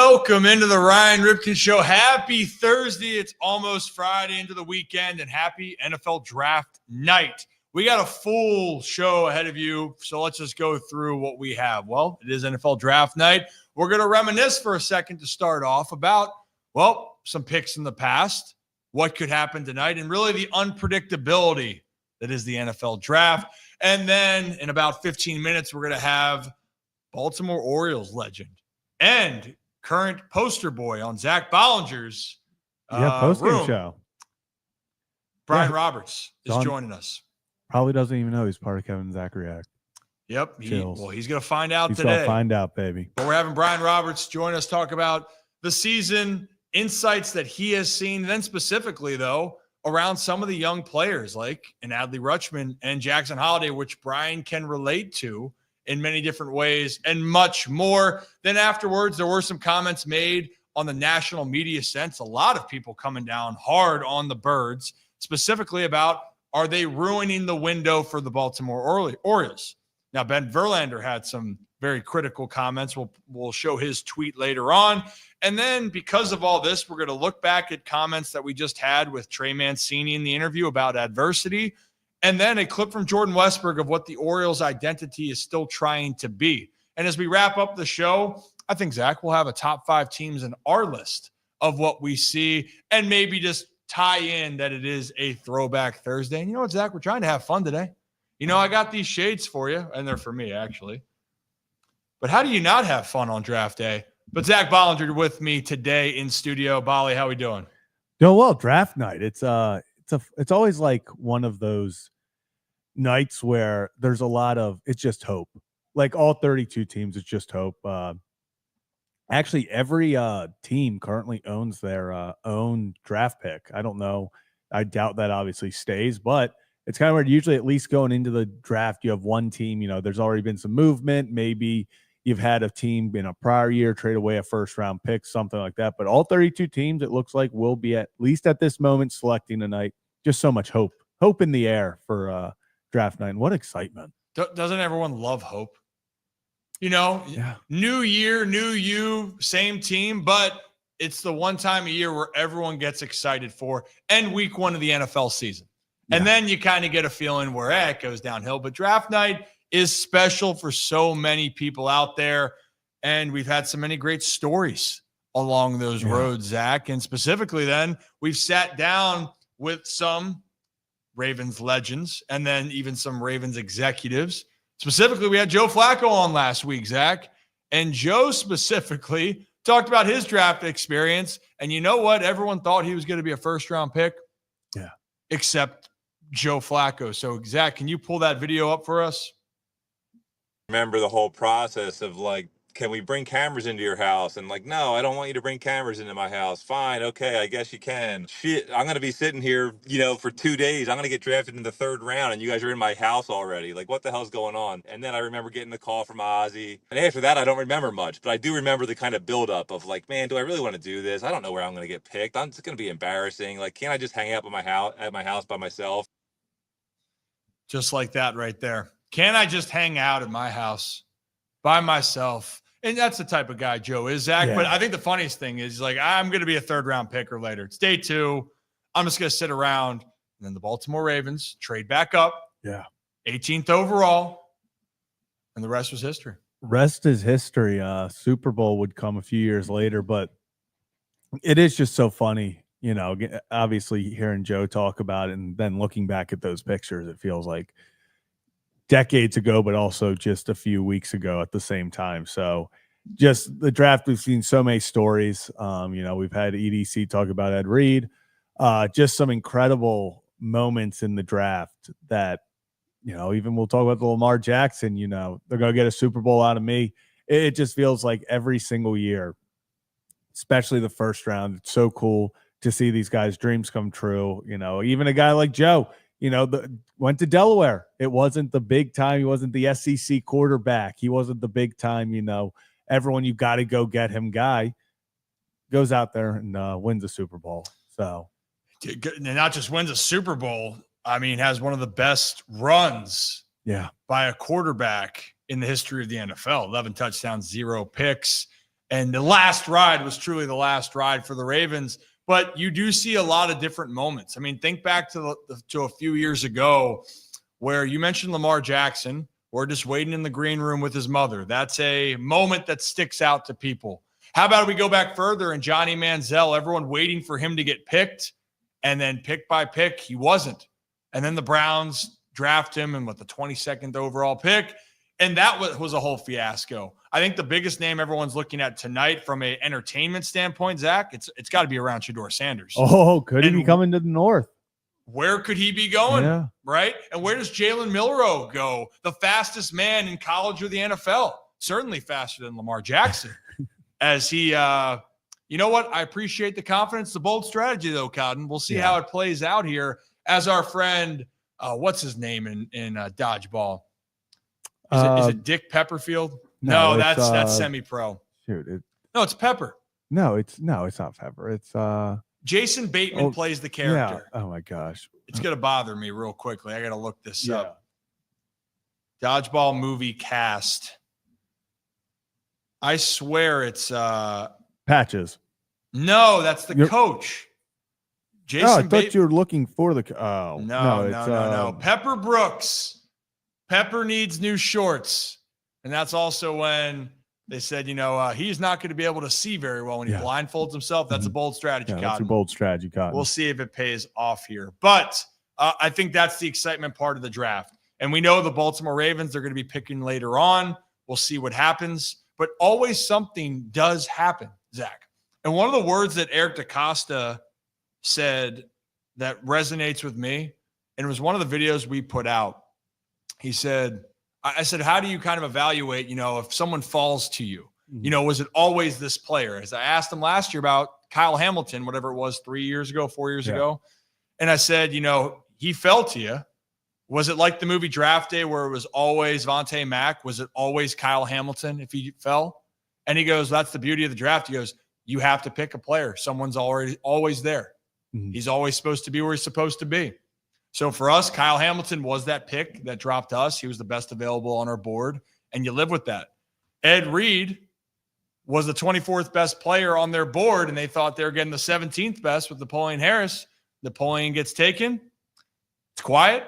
Welcome into the Ryan Ripken Show. Happy Thursday. It's almost Friday into the weekend, and happy NFL Draft Night. We got a full show ahead of you, so let's just go through what we have. Well, it is NFL Draft Night. We're going to reminisce for a second to start off about, well, some picks in the past, what could happen tonight, and really the unpredictability that is the NFL Draft. And then in about 15 minutes, we're going to have Baltimore Orioles legend and current poster boy on Zach Bollinger's post-game show. Brian Roberts is joining us. Probably doesn't even know he's part of Kevin and Zach React. Yep. He's going to find out today. He's going to find out, baby. But we're having Brian Roberts join us, talk about the season, insights that he has seen, then specifically, though, around some of the young players like Adley Rutschman and Jackson Holliday, which Brian can relate to in many different ways and much more. Then afterwards, there were some comments made on the national media sense. A lot of people coming down hard on the Birds, specifically about, are they ruining the window for the Baltimore Orioles? Now, Ben Verlander had some very critical comments. We'll show his tweet later on. And then because of all this, we're going to look back at comments that we just had with Trey Mancini in the interview about adversity. And then a clip from Jordan Westberg of what the Orioles' identity is still trying to be. And as we wrap up the show, I think, Zach, we'll have a top 5 teams in our list of what we see and maybe just tie in that it is a throwback Thursday. And you know what, Zach? We're trying to have fun today. You know, I got these shades for you, and they're for me, actually. But how do you not have fun on draft day? But Zach Bollinger with me today in studio. Bolly, how we doing? Doing well. Draft night. It's always like one of those nights where there's a lot of, it's just hope. Like all 32 teams, it's just hope. Actually, every team currently owns their own draft pick. I don't know. I doubt that obviously stays, but it's kind of weird. Usually, at least going into the draft, you have one team. You know, there's already been some movement. Maybe you've had a team in a prior year trade away a first-round pick, something like that. But all 32 teams, it looks like, will be at least at this moment selecting tonight. Just so much hope in the air for draft night. What excitement. Doesn't everyone love hope? You know, New year, new you, same team, but it's the one time a year where everyone gets excited for, and week 1 of the NFL season. And then you kind of get a feeling where it goes downhill. But draft night is special for so many people out there, and we've had so many great stories along those roads, Zach. And specifically then, we've sat down with some Ravens legends and then even some Ravens executives. Specifically, we had Joe Flacco on last week, Zach. And Joe specifically talked about his draft experience. And you know what? Everyone thought he was going to be a first-round pick. Yeah. Except Joe Flacco. So, Zach, can you pull that video up for us? Remember the whole process of like, can we bring cameras into your house? And like, no, I don't want you to bring cameras into my house. Fine. Okay. I guess you can. Shit. I'm going to be sitting here, for 2 days. I'm going to get drafted in the 3rd round and you guys are in my house already. Like, what the hell's going on? And then I remember getting the call from Ozzy. And after that, I don't remember much, but I do remember the kind of buildup of like, man, do I really want to do this? I don't know where I'm going to get picked. I'm just going to be embarrassing. Like, can't I just hang out at my house by myself? Just like that right there. Can I just hang out at my house by myself? And that's the type of guy Joe is, Zach. Yeah. But I think the funniest thing is, like, I'm going to be a 3rd-round pick or later. It's day 2. I'm just going to sit around. And then the Baltimore Ravens trade back up. Yeah. 18th overall. And the rest was history. Rest is history. Super Bowl would come a few years later. But it is just so funny, obviously hearing Joe talk about it and then looking back at those pictures, it feels like decades ago, but also just a few weeks ago at the same time. So just the draft, we've seen so many stories. We've had EDC talk about Ed Reed, just some incredible moments in the draft that, even we'll talk about the Lamar Jackson, they're going to get a Super Bowl out of me. It just feels like every single year, especially the first round, it's so cool to see these guys' dreams come true. Even a guy like Joe, went to Delaware. It wasn't the big time. He wasn't the SEC quarterback. He wasn't the big time, everyone, you got to go get him guy. Goes out there and wins a Super Bowl. So, and not just wins a Super Bowl, has one of the best runs by a quarterback in the history of the NFL. 11 touchdowns, 0 picks. And the last ride was truly the last ride for the Ravens. But you do see a lot of different moments. I mean, think back to a few years ago where you mentioned Lamar Jackson, or just waiting in the green room with his mother. That's a moment that sticks out to people. How about we go back further and Johnny Manziel, everyone waiting for him to get picked, and then pick by pick, he wasn't. And then the Browns draft him and with the 22nd overall pick, and that was a whole fiasco. I think the biggest name everyone's looking at tonight from an entertainment standpoint, Zach, it's got to be around Shedeur Sanders. Oh, could he be coming to the North? Where could he be going? Yeah. Right? And where does Jalen Milroe go? The fastest man in college or the NFL. Certainly faster than Lamar Jackson. As he, you know what? I appreciate the confidence, the bold strategy, though, Cotton. We'll see how it plays out here. As our friend, what's his name in dodgeball? Is it Dick Pepperfield? No, that's semi-pro. Shoot, no, it's Pepper. No, it's not Pepper. It's Jason Bateman plays the character. Yeah. Oh my gosh. It's gonna bother me real quickly. I gotta look this up. Dodgeball movie cast. I swear it's Patches. No, that's the coach. Jason I thought you were looking for the No. Pepper Brooks. Pepper needs new shorts. And that's also when they said, he's not going to be able to see very well when he blindfolds himself. That's a bold strategy, Cotton. That's a bold strategy, Cotton. We'll see if it pays off here. But I think that's the excitement part of the draft. And we know the Baltimore Ravens, they're going to be picking later on. We'll see what happens. But always something does happen, Zach. And one of the words that Eric DaCosta said that resonates with me, and it was one of the videos we put out. He said, I said, how do you kind of evaluate, if someone falls to you? Was it always this player? As I asked him last year about Kyle Hamilton, whatever it was, 4 years ago. And I said, he fell to you. Was it like the movie Draft Day where it was always Vontae Mack? Was it always Kyle Hamilton if he fell? And he goes, that's the beauty of the draft. He goes, you have to pick a player. Someone's always there. Mm-hmm. He's always supposed to be where he's supposed to be. So for us, Kyle Hamilton was that pick that dropped to us. He was the best available on our board, and you live with that. Ed Reed was the 24th best player on their board, and they thought they were getting the 17th best with Napoleon Harris. Napoleon gets taken. It's quiet.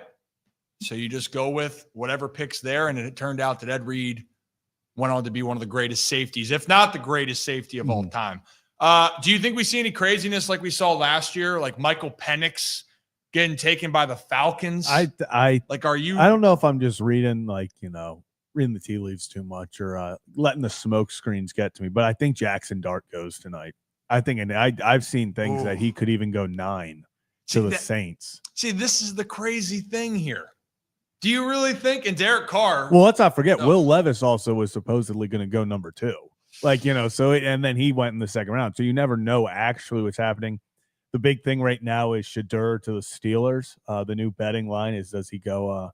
So you just go with whatever pick's there, and it turned out that Ed Reed went on to be one of the greatest safeties, if not the greatest safety of all time. Do you think we see any craziness like we saw last year, like Michael Penix getting taken by the Falcons? I don't know if I'm just reading reading the tea leaves too much or letting the smoke screens get to me, but I think Jackson Dart goes tonight. I think, and I've seen things that he could even go 9 to the Saints. See, this is the crazy thing here. Do you really think? And Derek Carr. Well, let's not forget, Will Levis also was supposedly going to go number 2. And then he went in the second round. So you never know actually what's happening. The big thing right now is Shedeur to the Steelers. The new betting line is, does he go?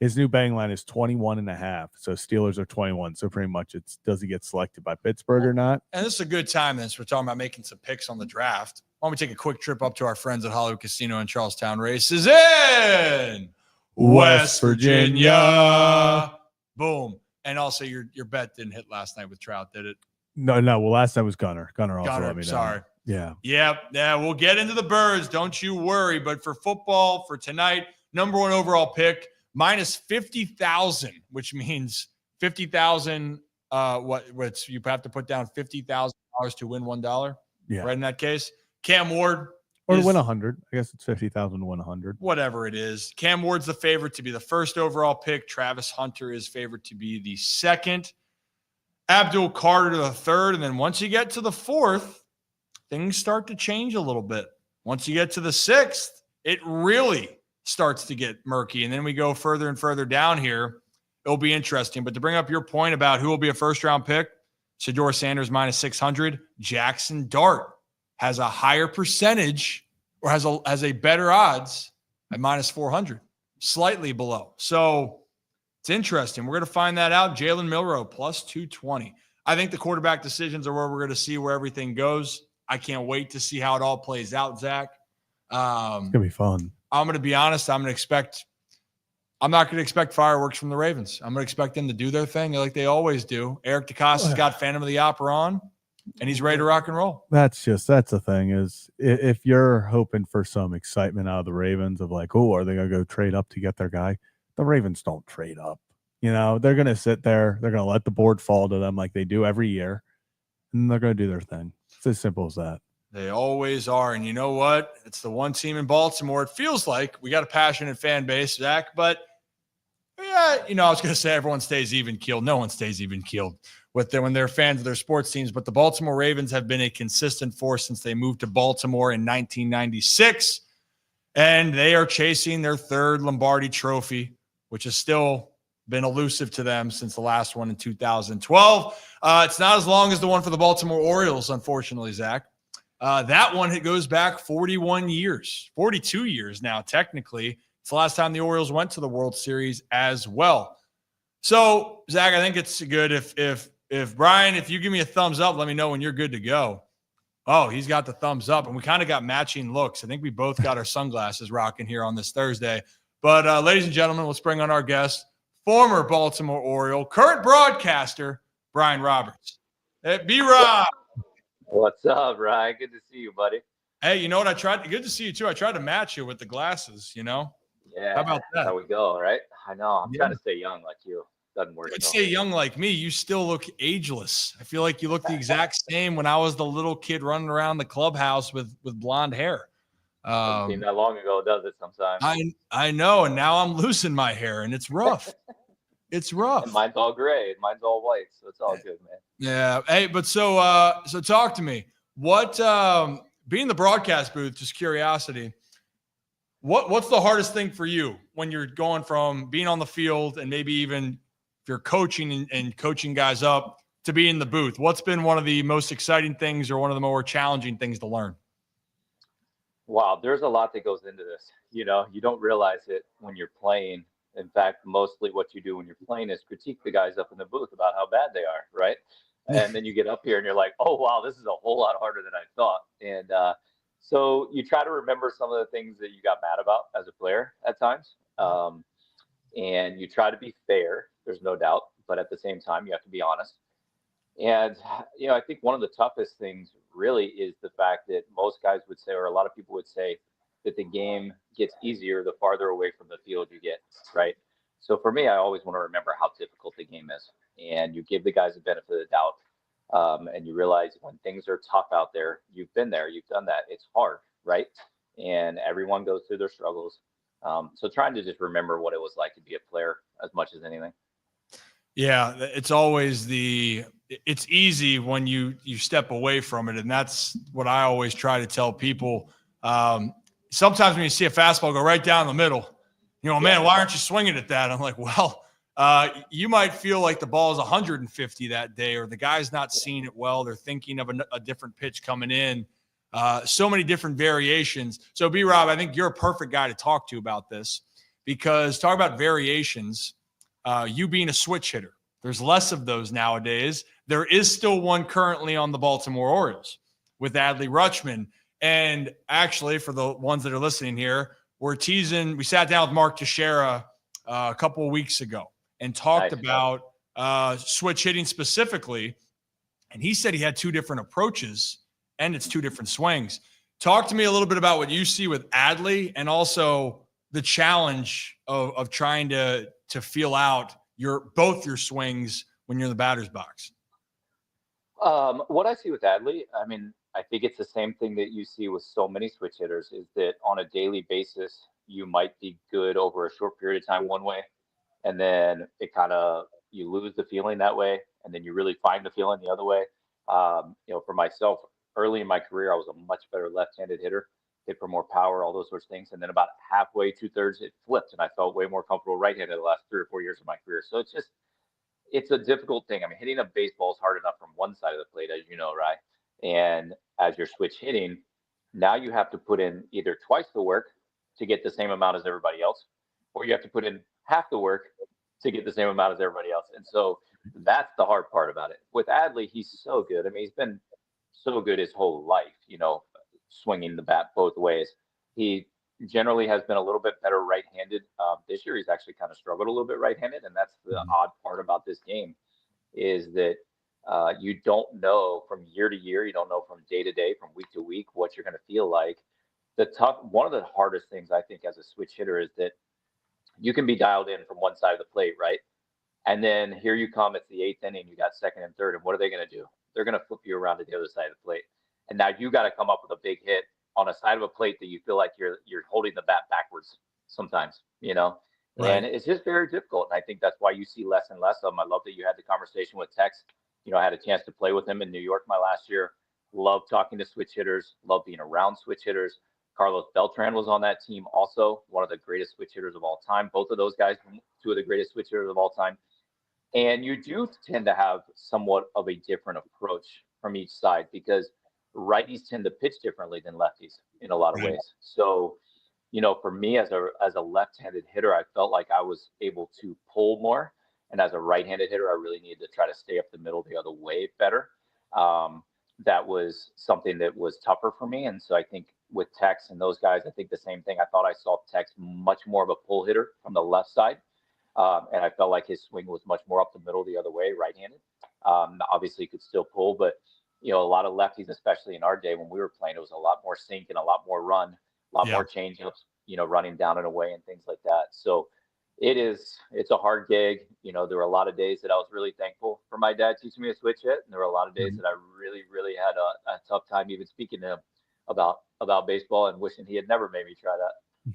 His new betting line is 21.5. So Steelers are 21. So pretty much does he get selected by Pittsburgh or not? And this is a good time then. So we're talking about making some picks on the draft. Why don't we take a quick trip up to our friends at Hollywood Casino in Charlestown? Races in West Virginia. Boom. And also your bet didn't hit last night with Trout, did it? No. Well, last time was Gunner. Gunner also let me know. Sorry. Yeah. Yeah. We'll get into the birds. Don't you worry. But for football, for tonight, number 1 overall pick, minus 50,000, which means 50,000. What's you have to put down $50,000 to win $1. Yeah. Right in that case, Cam Ward. Or to win 100. I guess it's 50,000 to win 100. Whatever it is. Cam Ward's the favorite to be the 1st overall pick. Travis Hunter is favored to be the 2nd. Abdul Carter the 3rd. And then once you get to the 4th, things start to change a little bit. Once you get to the 6th, it really starts to get murky. And then we go further and further down here. It'll be interesting. But to bring up your point about who will be a first-round pick, Shedeur Sanders minus 600. Jackson Dart has a higher percentage or has a better odds at minus 400, slightly below. So it's interesting. We're going to find that out. Jalen Milroe plus 220. I think the quarterback decisions are where we're going to see where everything goes. I can't wait to see how it all plays out, Zach. It's going to be fun. I'm going to be honest. I'm not going to expect fireworks from the Ravens. I'm going to expect them to do their thing like they always do. Eric DaCosta's got Phantom of the Opera on. and he's ready to rock and roll. That's the thing is if you're hoping for some excitement out of the Ravens of like, oh, are they going to go trade up to get their guy? The Ravens don't trade up. They're going to sit there. They're going to let the board fall to them like they do every year, and they're going to do their thing. It's as simple as that. They always are. And you know what? It's the one team in Baltimore. It feels like we got a passionate fan base, Zach, but yeah, I was going to say everyone stays even keeled. No one stays even keeled when they're fans of their sports teams, but the Baltimore Ravens have been a consistent force since they moved to Baltimore in 1996, and they are chasing their third Lombardi trophy, which has still been elusive to them since the last one in 2012. It's not as long as the one for the Baltimore Orioles, unfortunately, Zach. That one, it goes back 41 years, 42 years now, technically. It's the last time the Orioles went to the World Series as well. So, Zach, I think it's good if Brian, if you give me a thumbs up, let me know when you're good to go. Oh, he's got the thumbs up, and we kind of got matching looks. I think we both got our sunglasses rocking here on this Thursday. But, ladies and gentlemen, let's bring on our guest, former Baltimore Oriole, current broadcaster, Brian Roberts. Hey, B-Rob. What's up, Ryan? Good to see you, buddy. Hey, you know what? Good to see you, too. I tried to match you with the glasses, Yeah. How about that? That's how we go, right? I know. I'm trying to stay young like you. Doesn't work. I'd say young like me. You still look ageless. I feel like you look the exact same when I was the little kid running around the clubhouse with blonde hair. Doesn't seem that long ago, does it? Sometimes. I know, and now I'm losing my hair, and it's rough. It's rough. And mine's all gray. Mine's all white, so it's all good, man. Yeah. Hey, but so talk to me. What being in the broadcast booth? Just curiosity. What's the hardest thing for you when you're going from being on the field and maybe even if you're coaching and coaching guys up to be in the booth? What's been one of the most exciting things or one of the more challenging things to learn? Wow, there's a lot that goes into this. You don't realize it when you're playing. In fact, mostly what you do when you're playing is critique the guys up in the booth about how bad they are, right? And then you get up here and you're like, oh, wow, this is a whole lot harder than I thought. And so you try to remember some of the things that you got mad about as a player at times. And you try to be fair, there's no doubt. But at the same time, you have to be honest. And, I think one of the toughest things really is the fact that most guys would say, or a lot of people would say, that the game gets easier the farther away from the field you get, right? So for me, I always want to remember how difficult the game is. And you give the guys the benefit of the doubt. And you realize when things are tough out there, you've been there, you've done that. It's hard, right? And everyone goes through their struggles. So trying to just remember what it was like to be a player as much as anything. Yeah, it's always it's easy when you step away from it. And that's what I always try to tell people. Sometimes when you see a fastball go right down the middle, man, why aren't you swinging at that? I'm like, well, you might feel like the ball is 150 that day, or the guy's not seeing it well. They're thinking of a different pitch coming in. So many different variations. So B-Rob, I think you're a perfect guy to talk to about this, because talk about variations, you being a switch hitter. There's less of those nowadays. There is still one currently on the Baltimore Orioles with Adley Rutschman. And actually, for the ones that are listening here, we sat down with Mark Teixeira a couple of weeks ago and talked about switch hitting specifically. And he said he had two different approaches and it's two different swings. Talk to me a little bit about what you see with Adley and also the challenge of trying to feel out both your swings when you're in the batter's box. What I see with Adley, I think it's the same thing that you see with so many switch hitters, is that on a daily basis, you might be good over a short period of time one way, and then you lose the feeling that way, and then you really find the feeling the other way. For myself, early in my career, I was a much better left-handed hitter, hit for more power, all those sorts of things. And then about halfway, 2/3, it flipped, and I felt way more comfortable right-handed the last 3 or 4 years of my career. So it's a difficult thing. Hitting a baseball is hard enough from one side of the plate, as you know, right? And as you're switch hitting, now you have to put in either twice the work to get the same amount as everybody else, or you have to put in half the work to get the same amount as everybody else. And so that's the hard part about it. With Adley, he's so good. He's been so good his whole life, swinging the bat both ways. He generally has been a little bit better right-handed. This year, he's actually kind of struggled a little bit right-handed, and that's the odd part about this game, is that You don't know from year to year. You don't know from day to day, from week to week, what you're going to feel like. One of the hardest things I think as a switch hitter is that you can be dialed in from one side of the plate, right? And then here you come, it's the eighth inning, you got second and third, and what are they going to do? They're going to flip you around to the other side of the plate. And now you got to come up with a big hit on a side of a plate that you feel like you're holding the bat backwards sometimes, Right. And it's just very difficult. And I think that's why you see less and less of them. I love that you had the conversation with Tex. I had a chance to play with him in New York my last year. Love talking to switch hitters, love being around switch hitters. Carlos Beltran was on that team also, one of the greatest switch hitters of all time. Both of those guys, two of the greatest switch hitters of all time. And you do tend to have somewhat of a different approach from each side because righties tend to pitch differently than lefties in a lot of ways. So, for me as a left-handed hitter, I felt like I was able to pull more. And as a right-handed hitter, I really needed to try to stay up the middle the other way better. That was something that was tougher for me. And so I think with Tex and those guys, I think the same thing. I thought I saw Tex much more of a pull hitter from the left side. And I felt like his swing was much more up the middle the other way, right-handed. Obviously, he could still pull, but, a lot of lefties, especially in our day when we were playing, it was a lot more sink and a lot more run, a lot more change-ups, running down and away and things like that. So it's a hard gig. There were a lot of days that I was really thankful for my dad teaching me to switch hit. And there were a lot of days that I really, really had a tough time even speaking to him about baseball and wishing he had never made me try that.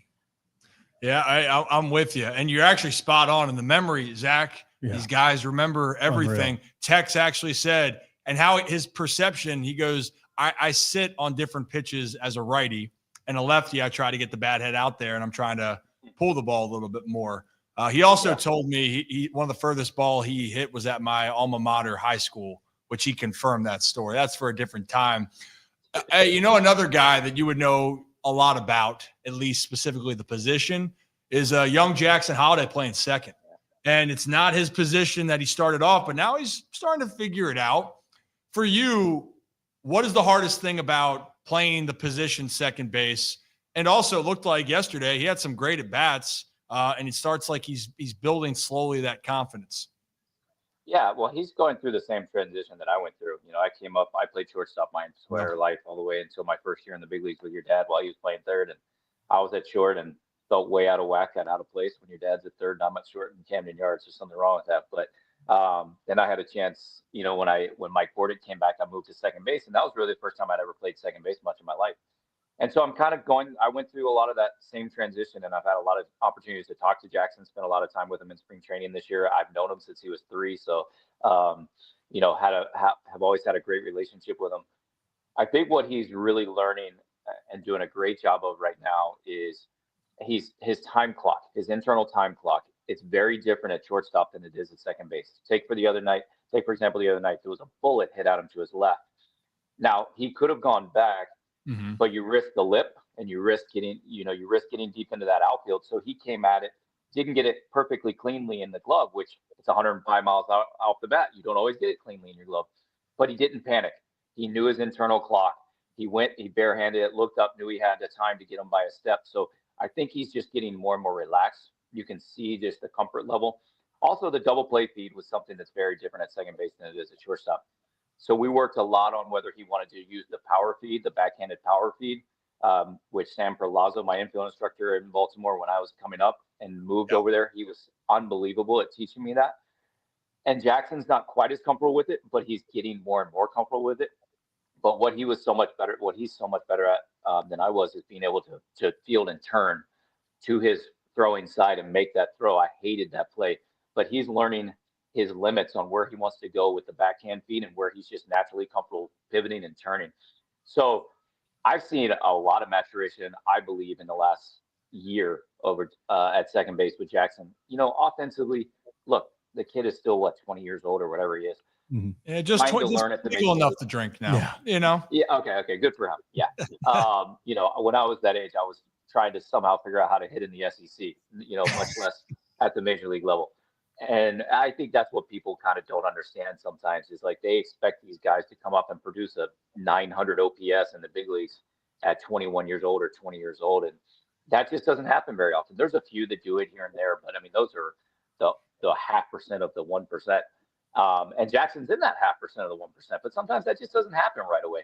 Yeah, I'm with you. And you're actually spot on in the memory, Zach. Yeah. These guys remember everything. Unreal. Tex actually said, and how his perception, he goes, I sit on different pitches as a righty, and a lefty, I try to get the bat head out there, and I'm trying to pull the ball a little bit more. He also told me he one of the furthest ball he hit was at my alma mater high school, which he confirmed that story. That's for a different time. Another guy that you would know a lot about, at least specifically the position, is young Jackson Holiday playing second. And it's not his position that he started off, but now he's starting to figure it out. For you, what is the hardest thing about playing the position second base? And also, it looked like yesterday he had some great at-bats, and it starts like he's building slowly that confidence. Yeah, well, he's going through the same transition that I went through. I came up, I played shortstop my entire life all the way until my first year in the big leagues with your dad while he was playing third. And I was at short and felt way out of whack and out of place when your dad's at third and I'm at short in Camden Yards. There's something wrong with that. But then I had a chance, when Mike Bordick came back, I moved to second base. And that was really the first time I'd ever played second base much in my life. And so I'm kind of I went through a lot of that same transition, and I've had a lot of opportunities to talk to Jackson, spent a lot of time with him in spring training this year. I've known him since he was 3. So, have always had a great relationship with him. I think what he's really learning and doing a great job of right now is his time clock, his internal time clock. It's very different at shortstop than it is at second base. Take for example, the other night, there was a bullet hit at him to his left. Now he could have gone back. Mm-hmm. But you risk the lip and you risk getting deep into that outfield. So he came at it, didn't get it perfectly cleanly in the glove, which it's 105 miles off the bat. You don't always get it cleanly in your glove, but he didn't panic. He knew his internal clock. He barehanded it, looked up, knew he had the time to get him by a step. So I think he's just getting more and more relaxed. You can see just the comfort level. Also, the double play feed was something that's very different at second base than it is at shortstop. So we worked a lot on whether he wanted to use the power feed, the backhanded power feed, which Sam Perlazzo, my infield instructor in Baltimore when I was coming up and moved over there, he was unbelievable at teaching me that. And Jackson's not quite as comfortable with it, but he's getting more and more comfortable with it. But what he's so much better at than I was is being able to field and turn to his throwing side and make that throw. I hated that play, but he's learning his limits on where he wants to go with the backhand feed and where he's just naturally comfortable pivoting and turning. So I've seen a lot of maturation, I believe, in the last year over at second base with Jackson. Offensively, look, the kid is still 20 years old or whatever he is. Mm-hmm. Yeah, just legal enough to drink now. Yeah. Yeah. Okay. Good for him. Yeah. When I was that age, I was trying to somehow figure out how to hit in the SEC. Much less at the major league level. And I think that's what people kind of don't understand sometimes is like they expect these guys to come up and produce a 900 OPS in the big leagues at 21 years old or 20 years old. And that just doesn't happen very often. There's a few that do it here and there, but I mean, those are the 0.5% of the 1%. And Jackson's in that 0.5% of the 1%, but sometimes that just doesn't happen right away.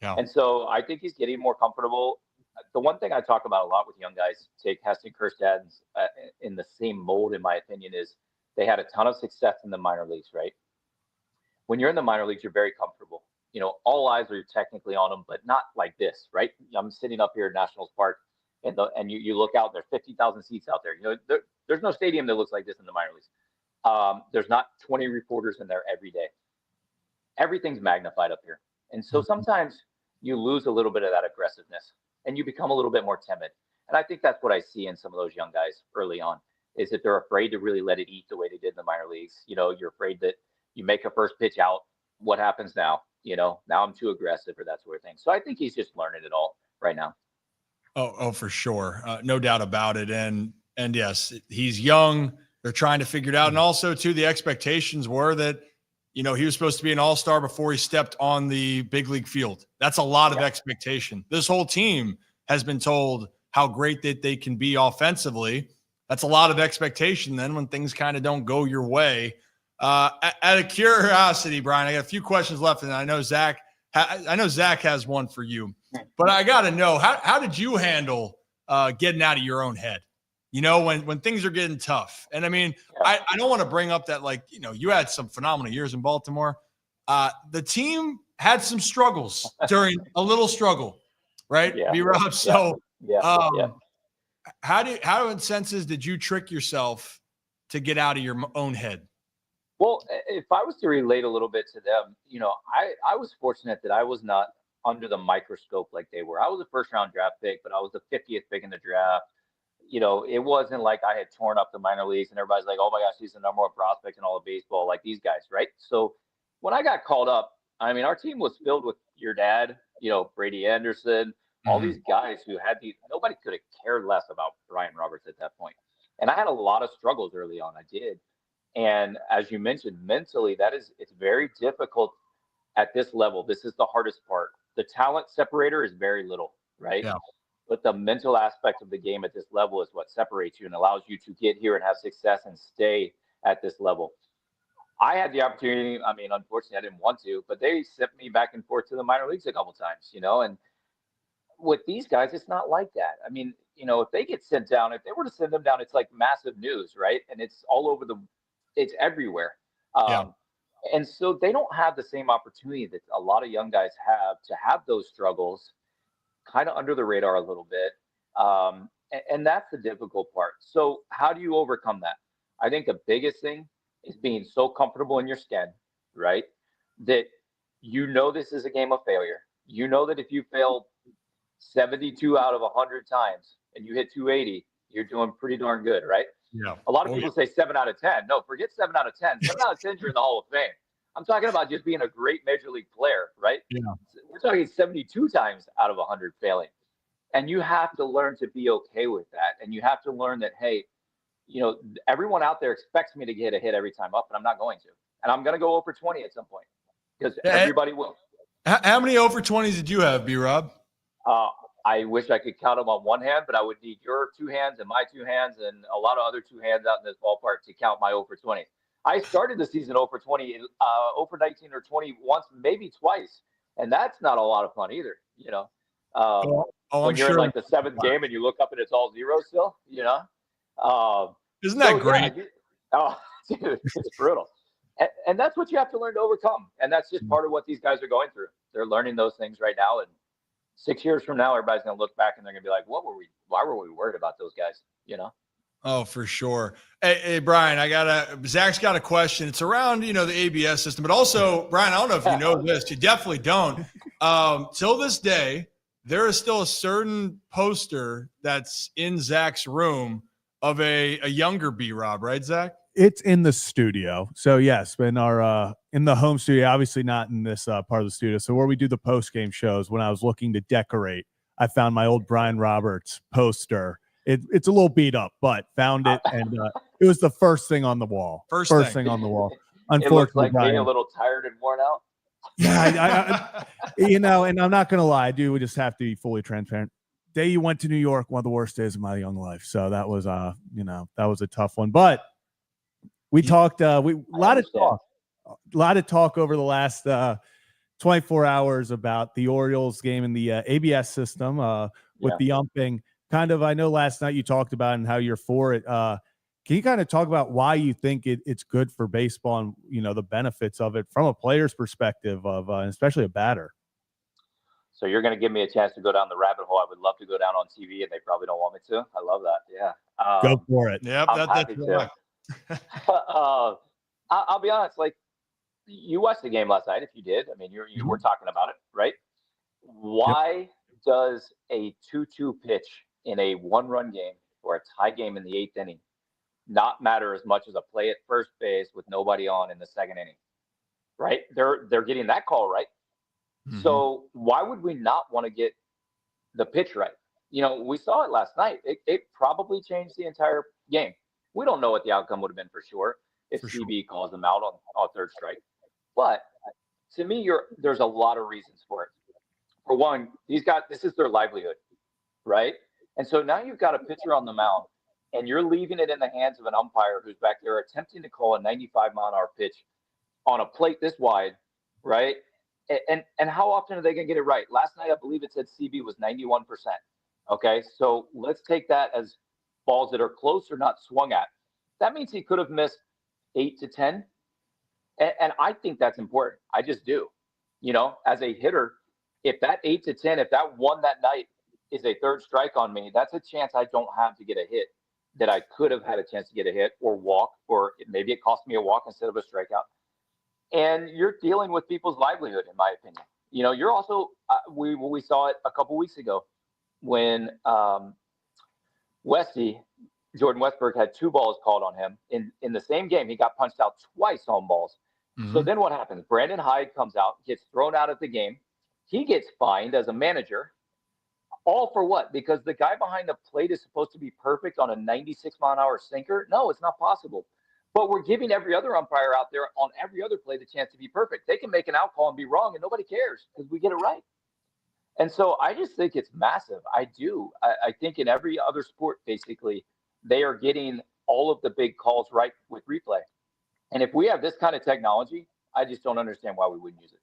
Yeah. And so I think he's getting more comfortable. The one thing I talk about a lot with young guys, take Heston Kjerstad's in the same mold, in my opinion, is they had a ton of success in the minor leagues, right? When you're in the minor leagues, you're very comfortable. You know, all eyes are technically on them, but not like this, right? I'm sitting up here at Nationals Park, and you look out, there's 50,000 seats out there. You know, there's no stadium that looks like this in the minor leagues. There's not 20 reporters in there every day. Everything's magnified up here. And so sometimes you lose a little bit of that aggressiveness and you become a little bit more timid. And I think that's what I see in some of those young guys early on, is that they're afraid to really let it eat the way they did in the minor leagues. You know, you're afraid that you make a first pitch out. What happens now? You know, now I'm too aggressive or that sort of thing. So I think he's just learning it all right now. Oh, for sure. No doubt about it. And yes, he's young. They're trying to figure it out. And also, too, the expectations were that, you know, he was supposed to be an all-star before he stepped on the big league field. That's a lot of expectation. This whole team has been told how great that they can be offensively. That's a lot of expectation then when things kind of don't go your way. Out of curiosity, Brian, I got a few questions left, and I know Zach has one for you. But I got to know, how did you handle getting out of your own head? You know, when things are getting tough. And I mean, I don't want to bring up that, like, you know, you had some phenomenal years in Baltimore. The team had some struggles during a little struggle, right? Yeah. B-Rob. So how in senses did you trick yourself to get out of your own head? Well, if I was to relate a little bit to them, you know, I was fortunate that I was not under the microscope like they were. I was a first round draft pick, but I was the 50th pick in the draft. You know, it wasn't like I had torn up the minor leagues and everybody's like, oh my gosh, he's the number one prospect in all of baseball, like these guys, right? So when I got called up, I mean, our team was filled with your dad, you know, Brady Anderson, all these guys who had nobody could have cared less about Brian Roberts at that point. And I had a lot of struggles early on. I did. And as you mentioned, mentally, it's very difficult at this level. This is the hardest part. The talent separator is very little, right? Yeah. But the mental aspect of the game at this level is what separates you and allows you to get here and have success and stay at this level. I had the opportunity. I mean, unfortunately, I didn't want to, but they sent me back and forth to the minor leagues a couple times, you know, and with these guys, it's not like that. I mean, you know, if they get sent down, if they were to send them down, it's like massive news, right? And it's all over it's everywhere. And so they don't have the same opportunity that a lot of young guys have to have those struggles kind of under the radar a little bit. And that's the difficult part. So how do you overcome that? I think the biggest thing is being so comfortable in your skin, right? That you know this is a game of failure. You know that if you fail 72 out of 100 times and you hit 280, you're doing pretty darn good, right? Yeah. A lot of people say 7 out of 10. No, forget 7 out of 10. 7 out of 10, you're in the Hall of Fame. I'm talking about just being a great major league player, right? Yeah. We're talking 72 times out of 100 failing. And you have to learn to be okay with that. And you have to learn that, hey, you know, everyone out there expects me to get a hit every time up, and I'm not going to. And I'm going to go over 20 at some point because everybody will. How many over 20s did you have, B-Rob? I wish I could count them on one hand, but I would need your two hands and my two hands and a lot of other two hands out in this ballpark to count my over 20. I started the season over 20, over 19 or 20 once, maybe twice. And that's not a lot of fun either, you know. When you're in like the 7th game and you look up and it's all zero still, you know. Isn't that great? Yeah, dude, it's brutal. And that's what you have to learn to overcome. And that's just part of what these guys are going through. They're learning those things right now. And 6 years from now, everybody's going to look back and they're going to be like, why were we worried about those guys? You know? Oh, for sure. Hey, Brian, Zach's got a question. It's around, you know, the ABS system, but also, Brian, I don't know if you know this. You definitely don't. Till this day, there is still a certain poster that's in Zach's room of a younger B-Rob, right, Zach? It's in the studio. So yes, in the home studio, obviously not in this part of the studio. So where we do the post-game shows, when I was looking to decorate, I found my old Brian Roberts poster. It's a little beat up, but found it, and it was the first thing on the wall. First thing on the wall. Unfortunately, it looks like being a little tired and worn out. Yeah, you know, and I'm not gonna lie, we just have to be fully transparent. Day you went to New York, one of the worst days of my young life. So that was you know, that was a tough one. But we talked a lot of talk lot of talk over the last 24 hours about the Orioles game in the ABS system with the umping. Kind of, I know last night you talked about and how you're for it. Can you kind of talk about why you think it's good for baseball and, you know, the benefits of it from a player's perspective of, especially a batter? So you're going to give me a chance to go down the rabbit hole. I would love to go down on TV, and they probably don't want me to. I love that. Yeah. Go for it. Yep, I'm happy to. I'll be honest. Like, you watched the game last night. If you did, I mean, you were talking about it, right? Why does a 2-2 pitch in a one-run game or a tie game in the 8th inning not matter as much as a play at first base with nobody on in the 2nd inning? Right? They're getting that call right. Mm-hmm. So why would we not want to get the pitch right? You know, we saw it last night. It probably changed the entire game. We don't know what the outcome would have been for sure if CB calls them out on third strike. But to me, there's a lot of reasons for it. For one, this is their livelihood, right? And so now you've got a pitcher on the mound, and you're leaving it in the hands of an umpire who's back there attempting to call a 95-mile-an-hour pitch on a plate this wide, right? And how often are they going to get it right? Last night, I believe it said CB was 91%. Okay, so let's take that as balls that are close or not swung at. That means he could have missed 8 to 10. And I think that's important. I just do. You know, as a hitter, if that 8 to 10, if that one that night is a third strike on me, that's a chance I don't have to get a hit that I could have had a chance to get a hit or walk, or maybe it cost me a walk instead of a strikeout. And you're dealing with people's livelihood, in my opinion. You know, you're also, we saw it a couple weeks ago when Jordan Westberg had 2 balls called on him. In the same game, he got punched out twice on balls. Mm-hmm. So then what happens? Brandon Hyde comes out, gets thrown out of the game. He gets fined as a manager. All for what? Because the guy behind the plate is supposed to be perfect on a 96-mile-an-hour sinker? No, it's not possible. But we're giving every other umpire out there on every other play the chance to be perfect. They can make an out call and be wrong, and nobody cares because we get it right. And so I just think it's massive. I do. I think in every other sport, basically, they are getting all of the big calls right with replay. And if we have this kind of technology, I just don't understand why we wouldn't use it.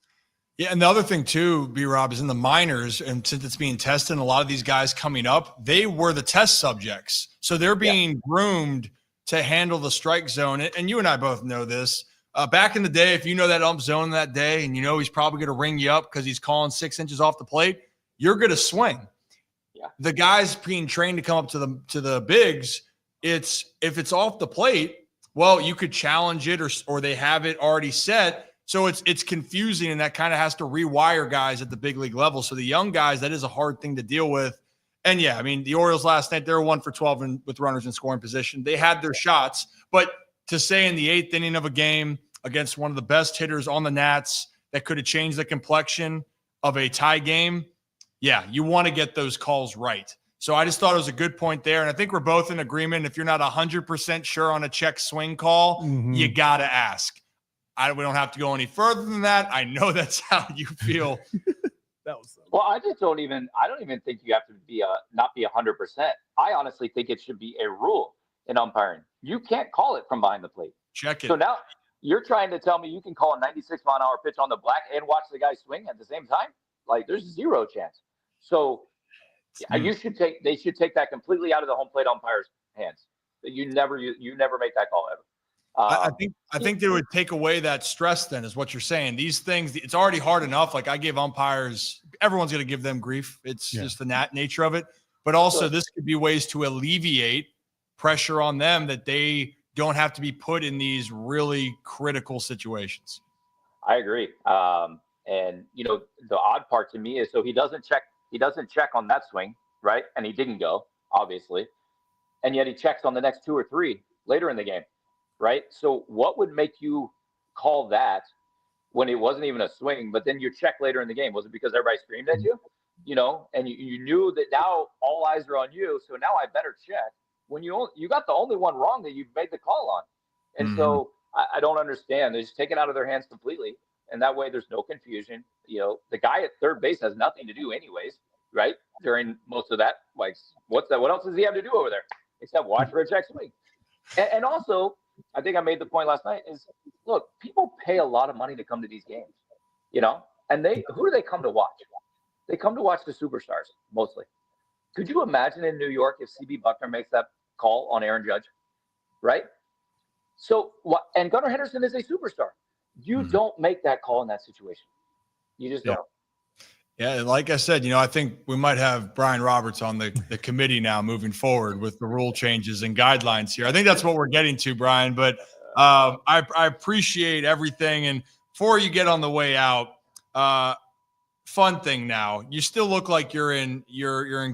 Yeah, and the other thing too, B-Rob, is in the minors, and since it's being tested, and a lot of these guys coming up, they were the test subjects. So they're being groomed to handle the strike zone. And you and I both know this. Back in the day, if you know that ump zone that day and you know he's probably going to ring you up because he's calling 6 inches off the plate, you're going to swing. Yeah. The guys being trained to come up to the bigs, if it's off the plate, well, you could challenge it or they have it already set. So it's confusing, and that kind of has to rewire guys at the big league level. So the young guys, that is a hard thing to deal with. And yeah, I mean, the Orioles last night, they were 1 for 12 with runners in scoring position. They had their shots, but to say in the 8th inning of a game against one of the best hitters on the Nats that could have changed the complexion of a tie game, yeah, you want to get those calls right. So I just thought it was a good point there. And I think we're both in agreement. If you're not 100% sure on a check swing call, you got to ask. We don't have to go any further than that. I know that's how you feel. Well, I don't even think you have to not be 100%. I honestly think it should be a rule in umpiring. You can't call it from behind the plate. Check it. So now you're trying to tell me you can call a 96-mile-an-hour pitch on the black and watch the guy swing at the same time? Like, there's zero chance. So they should take that completely out of the home plate umpire's hands. You never make that call ever. I think they would take away that stress then is what you're saying. These things, it's already hard enough. Like I give umpires, everyone's going to give them grief. It's just the nature of it. But also this could be ways to alleviate pressure on them that they don't have to be put in these really critical situations. I agree. And you know, the odd part to me is so he doesn't check on that swing, right? And he didn't go, obviously. And yet he checks on the next 2 or 3 later in the game. Right. So what would make you call that when it wasn't even a swing, but then you check later in the game? Was it because everybody screamed at you, you know, and you knew that now all eyes are on you. So now I better check when you got the only one wrong that you've made the call on. And so I don't understand. They just take it out of their hands completely. And that way there's no confusion. You know, the guy at third base has nothing to do anyways, right? During most of that, like, what's that? What else does he have to do over there except watch for a check swing? And also, I think I made the point last night is, look, people pay a lot of money to come to these games, and who do they come to watch? They come to watch the superstars mostly. Could you imagine in New York if CB Buckner makes that call on Aaron Judge, right? So and Gunnar Henderson is a superstar. You don't make that call in that situation. You just don't. Yeah, like I said, I think we might have Brian Roberts on the committee now moving forward with the rule changes and guidelines here. I think that's what we're getting to, Brian. But I appreciate everything. And before you get on the way out, fun thing now, you still look like you're in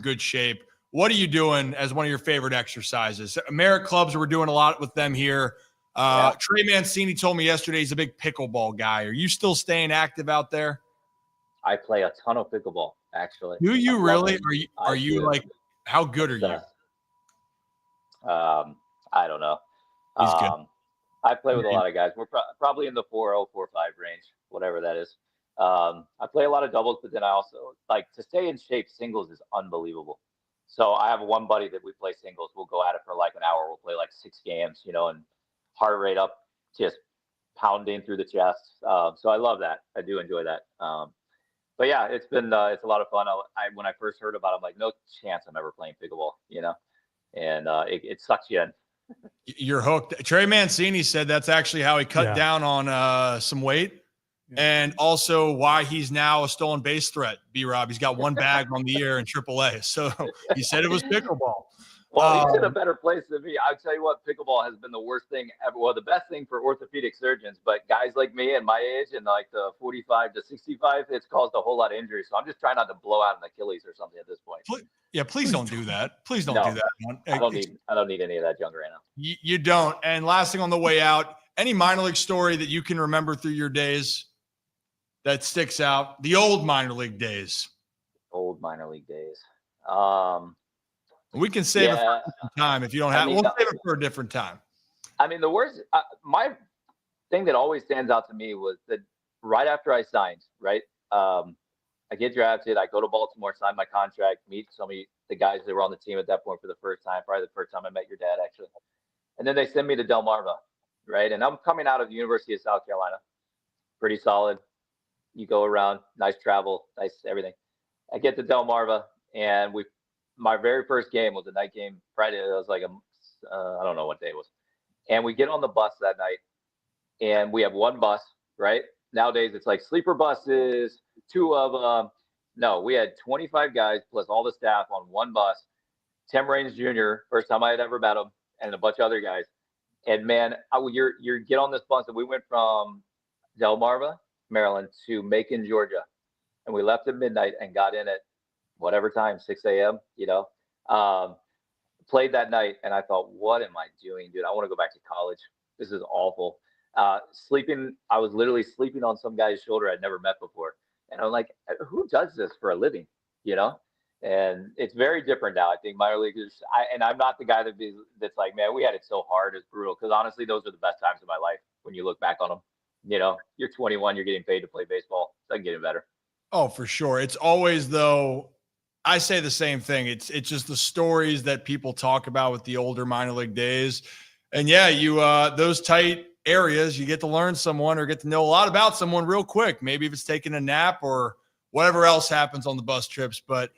good shape. What are you doing as one of your favorite exercises? Merit clubs, we're doing a lot with them here. Trey Mancini told me yesterday he's a big pickleball guy. Are you still staying active out there? I play a ton of pickleball, actually. Do you really? Are you like, how good are you? I don't know. He's good. I play with a lot of guys. We're probably in the 4-0, 4-5 range, whatever that is. I play a lot of doubles, but then I also to stay in shape. Singles is unbelievable. So I have one buddy that we play singles. We'll go at it for like an hour. We'll play like 6 games, and heart rate up, just pounding through the chest. So I love that. I do enjoy that. But yeah, it's a lot of fun. When I first heard about it, I'm like, no chance I'm ever playing pickleball, and it sucks you in. You're hooked. Trey Mancini said that's actually how he cut down on some weight, and also why he's now a stolen base threat. B-Rob, he's got 1 bag on the year in AAA. So he said it was pickleball. Well, he's in a better place than me. I'll tell you what, pickleball has been the worst thing ever. Well, the best thing for orthopedic surgeons, but guys like me and my age and like the 45 to 65, it's caused a whole lot of injuries. So I'm just trying not to blow out an Achilles or something at this point. Please don't do that. Please don't do that. I don't need any of that junk right now. You don't. And last thing on the way out, any minor league story that you can remember through your days that sticks out? The old minor league days. Old minor league days. We can save it for a different time if you don't have. We'll save it for a different time. I mean, the worst. My thing that always stands out to me was that right after I signed, right, I get drafted. I go to Baltimore, sign my contract, meet some of the guys that were on the team at that point for the first time. Probably the first time I met your dad, actually. And then they send me to Delmarva, right? And I'm coming out of the University of South Carolina, pretty solid. You go around, nice travel, nice everything. I get to Delmarva, and my very first game was a night game Friday. It was like I don't know what day it was. And we get on the bus that night, and we have one bus, right? Nowadays, it's like sleeper buses, 2 of them. No, we had 25 guys plus all the staff on one bus. Tim Raines Jr., first time I had ever met him, and a bunch of other guys. And, man, you get on this bus, and we went from Delmarva, Maryland, to Macon, Georgia. And we left at midnight and got in at whatever time, 6 a.m., played that night. And I thought, what am I doing, dude? I want to go back to college. This is awful. I was literally sleeping on some guy's shoulder I'd never met before. And I'm like, who does this for a living, And it's very different now. I think minor leaguers, and I'm not the guy that's like, man, we had it so hard. It's brutal. Because honestly, those are the best times of my life when you look back on them. You're 21, you're getting paid to play baseball. It doesn't get any better. Oh, for sure. It's always, though, I say the same thing. It's just the stories that people talk about with the older minor league days. And yeah, you those tight areas, you get to learn someone or get to know a lot about someone real quick. Maybe if it's taking a nap or whatever else happens on the bus trips. But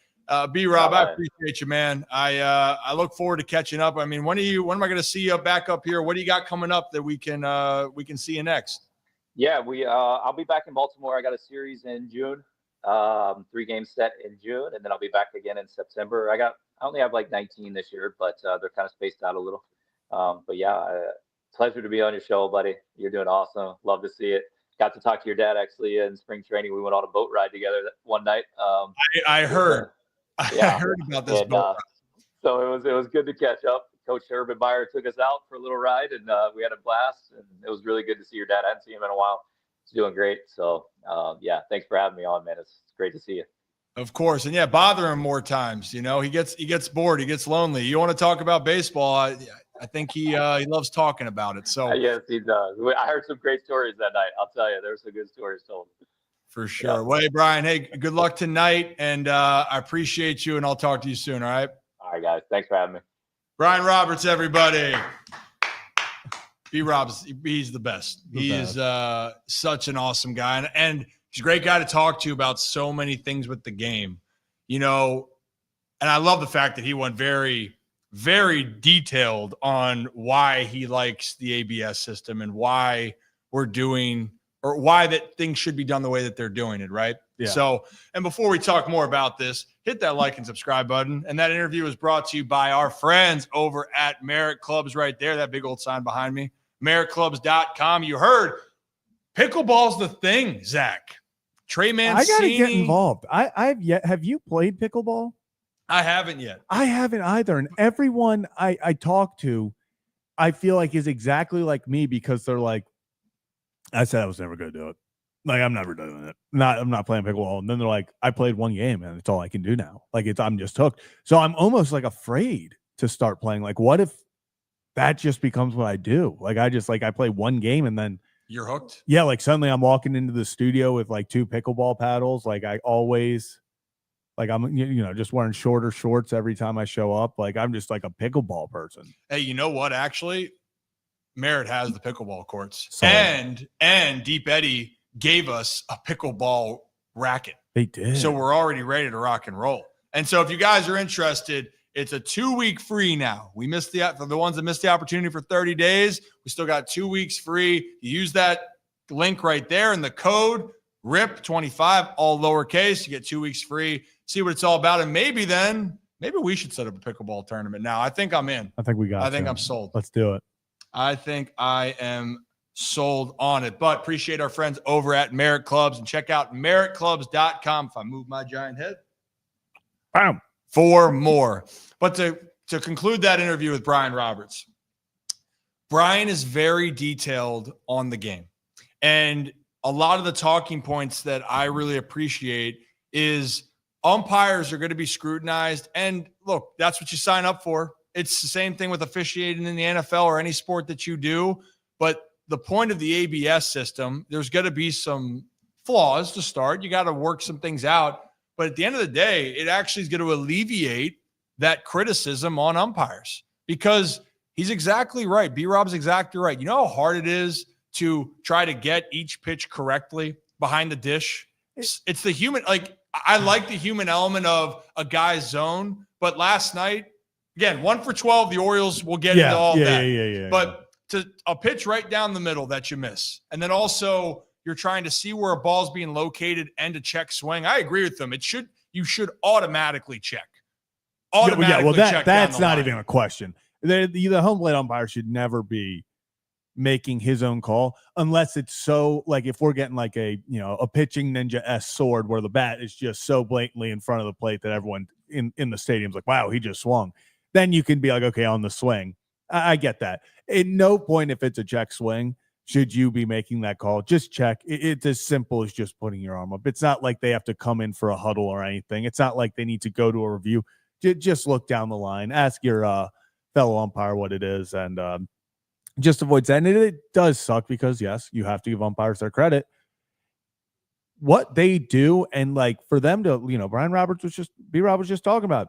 B-Rob, I appreciate you, man. I look forward to catching up. I mean, when am I going to see you back up here? What do you got coming up that we can see you next? Yeah, I'll be back in Baltimore. I got a series in June. 3 games set in June, and then I'll be back again in September. I only have like 19 this year, but they're kind of spaced out a little. But yeah, pleasure to be on your show, buddy. You're doing awesome. Love to see it. Got to talk to your dad actually in spring training. We went on a boat ride together one night. I heard. I heard about this boat ride. So it was good to catch up. Coach Urban Meyer took us out for a little ride, and we had a blast. And it was really good to see your dad. I hadn't seen him in a while. He's doing great. So, yeah, thanks for having me on, man. It's great to see you. Of course. And, yeah, bother him more times. He gets bored. He gets lonely. You want to talk about baseball, I think he loves talking about it. So yes, he does. I heard some great stories that night. I'll tell you, there were some good stories told. For sure. Yeah. Well, hey, Brian, hey, good luck tonight. And I appreciate you, and I'll talk to you soon, all right? All right, guys. Thanks for having me. Brian Roberts, everybody. B-Rob's he's the best. The He best. is such an awesome guy, and he's a great guy to talk to about so many things with the game. You know, and I love the fact that he went very, very detailed on why he likes the ABS system and why we're doing or why that things should be done the way that they're doing it, right? Yeah. So, and before we talk more about this, hit that like and subscribe button. And that interview is brought to you by our friends over at Merit Clubs right there, that big old sign behind me, meritclubs.com. You heard pickleball's the thing, Zach. Trey Mancini. I got to get involved. Have you played pickleball? I haven't yet. I haven't either. And everyone I talk to, I feel like is exactly like me because they're like, I said I was never going to do it. Like, I'm never doing it. I'm not playing pickleball. And then they're like, I played one game and it's all I can do now. Like, I'm just hooked. So I'm almost like afraid to start playing. Like, what if that just becomes what I do? Like, I play one game and then you're hooked. Yeah. Like suddenly I'm walking into the studio with like 2 pickleball paddles. Like I always, like I'm, just wearing shorter shorts every time I show up. Like I'm just like a pickleball person. Hey, you know what? Actually, Merritt has the pickleball courts, Solid. and Deep Eddy gave us a pickleball racket. They did. So we're already ready to rock and roll. And so if you guys are interested, it's a 2-week free now. We missed for the ones that missed the opportunity for 30 days. We still got 2 weeks free. You use that link right there and the code RIP25, all lowercase. You get 2 weeks free. See what it's all about. And maybe we should set up a pickleball tournament now. I think I'm in. I think I'm sold. Let's do it. I think I am sold on it. But appreciate our friends over at Merit Clubs and check out meritclubs.com. If I move my giant head. Bam. For more. But to conclude that interview with Brian Roberts, Brian is very detailed on the game. And a lot of the talking points that I really appreciate is umpires are going to be scrutinized. And look, that's what you sign up for. It's the same thing with officiating in the NFL or any sport that you do. But the point of the ABS system, there's going to be some flaws to start. You got to work some things out. But at the end of the day, it actually is going to alleviate that criticism on umpires because he's exactly right. B-Rob's exactly right. You know how hard it is to try to get each pitch correctly behind the dish? It's the human, like I like the human element of a guy's zone, but last night, again, 1 for 12, the Orioles will get into all that. Yeah. But to a pitch right down the middle that you miss. And then also you're trying to see where a ball's being located and to check swing. I agree with them. You should automatically check. That's not even a question. The home plate umpire should never be making his own call unless it's so like if we're getting like a pitching ninja sword where the bat is just so blatantly in front of the plate that everyone in the stadium's like, wow, he just swung. Then you can be like, okay, on the swing. I get that. At no point, if it's a check swing, should you be making that call. Just check. It's as simple as just putting your arm up. It's not like they have to come in for a huddle or anything. It's not like they need to go to a review. Just look down the line. Ask your fellow umpire what it is and just avoid that. And it does suck because, yes, you have to give umpires their credit. What they do and like for them to, Brian Roberts B-Rob was just talking about.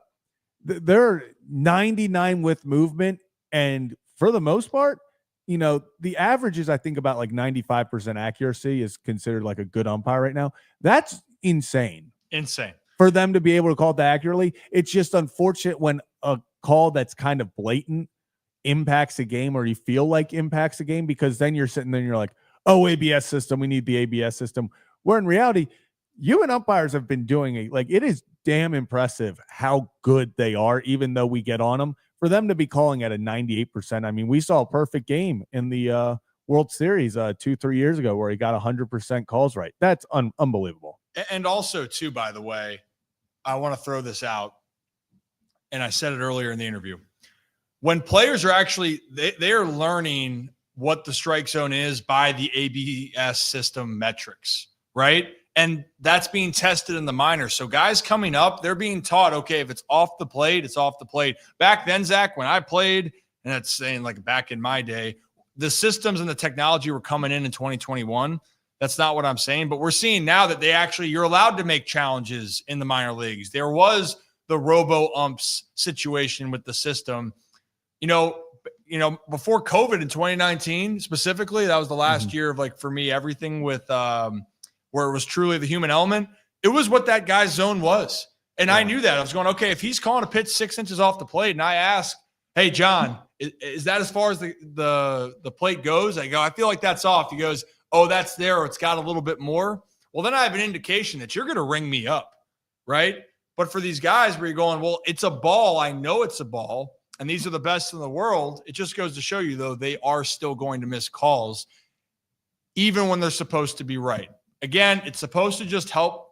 They're 99 with movement. And for the most part, the average is, I think, about like 95% accuracy is considered like a good umpire right now. That's insane. For them to be able to call it that accurately. It's just unfortunate when a call that's kind of blatant impacts a game or you feel like impacts a game because then you're sitting there and you're like, oh, ABS system, we need the ABS system. Where in reality, you and umpires have been doing it. Like, it is damn impressive how good they are, even though we get on them. For them to be calling at a 98%, I mean, we saw a perfect game in the World Series 2-3 years ago where he got 100% calls right. That's unbelievable. And also, too, by the way, I want to throw this out, and I said it earlier in the interview. When players are actually they are learning what the strike zone is by the ABS system metrics, right? And that's being tested in the minors. So guys coming up, they're being taught, okay, if it's off the plate, it's off the plate. Back then, Zach, when I played, and that's saying like back in my day, the systems and the technology were coming in 2021. That's not what I'm saying. But we're seeing now that you're allowed to make challenges in the minor leagues. There was the robo umps situation with the system. before COVID in 2019 specifically, that was the last Mm-hmm. year of like, for me, everything with where it was truly the human element. It was what that guy's zone was. And I knew that. I was going, okay, if he's calling a pitch 6 inches off the plate and I ask, hey, John, is that as far as the plate goes? I go, I feel like that's off. He goes, oh, that's there, or it's got a little bit more. Well, then I have an indication that you're going to ring me up, right? But for these guys where you're going, well, it's a ball. I know it's a ball, and these are the best in the world. It just goes to show you, though, they are still going to miss calls, even when they're supposed to be right. Again, it's supposed to just help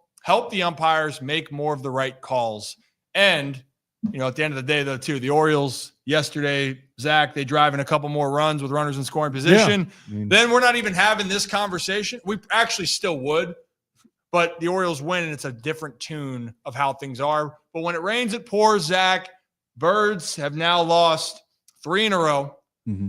the umpires make more of the right calls. And, at the end of the day, though, too, the Orioles yesterday, Zach, they drive in a couple more runs with runners in scoring position. Yeah. Then we're not even having this conversation. We actually still would, but the Orioles win, and it's a different tune of how things are. But when it rains, it pours, Zach. Birds have now lost 3 in a row. Mm-hmm.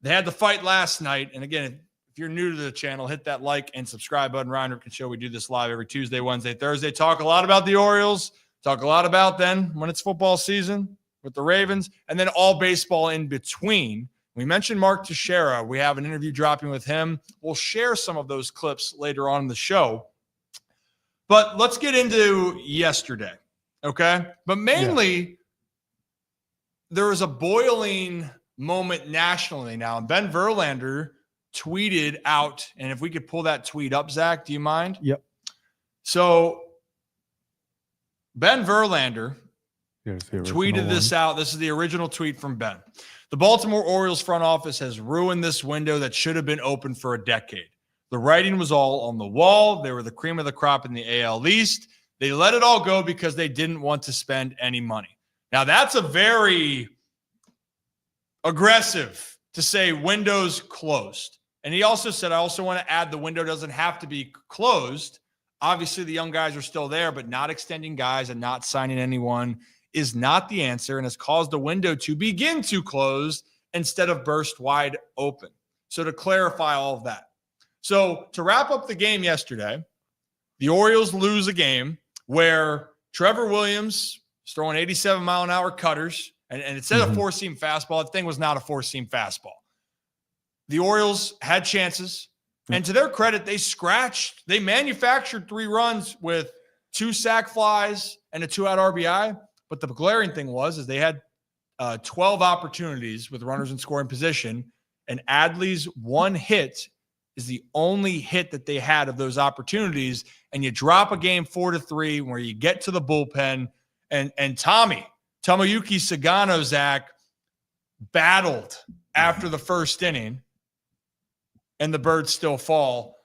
They had the fight last night. And again, if you're new to the channel, hit that like and subscribe button. Ryan Ripken Show. We do this live every Tuesday, Wednesday, Thursday. Talk a lot about the Orioles. Talk a lot about then when it's football season with the Ravens, and then all baseball in between. We mentioned Mark Teixeira. We have an interview dropping with him. We'll share some of those clips later on in the show. But let's get into yesterday, okay? But mainly, there was a boiling moment nationally now. And Ben Verlander tweeted out, and if we could pull that tweet up, Zach, do you mind? Yep. So Ben Verlander tweeted tweeted this out. This is the original tweet from Ben. The Baltimore Orioles front office has ruined this window that should have been open for a decade. The writing was all on the wall. They were the cream of the crop in the AL East. They let it all go because they didn't want to spend any money. Now, that's a very aggressive to say windows closed. And he also said, I also want to add the window doesn't have to be closed. Obviously, the young guys are still there, but not extending guys and not signing anyone is not the answer and has caused the window to begin to close instead of burst wide open. So to clarify all of that. So to wrap up the game yesterday, the Orioles lose a game where Trevor Williams is throwing 87-mile-an-hour cutters, and it said a four-seam fastball. The thing was not a four-seam fastball. The Orioles had chances. And to their credit, they manufactured 3 runs with 2 sac flies and a 2-out RBI. But the glaring thing was they had 12 opportunities with runners in scoring position, and Adley's one hit is the only hit that they had of those opportunities. And you drop a game 4-3 where you get to the bullpen, and Tomoyuki Sagano, Zach, battled after the first inning. And the birds still fall.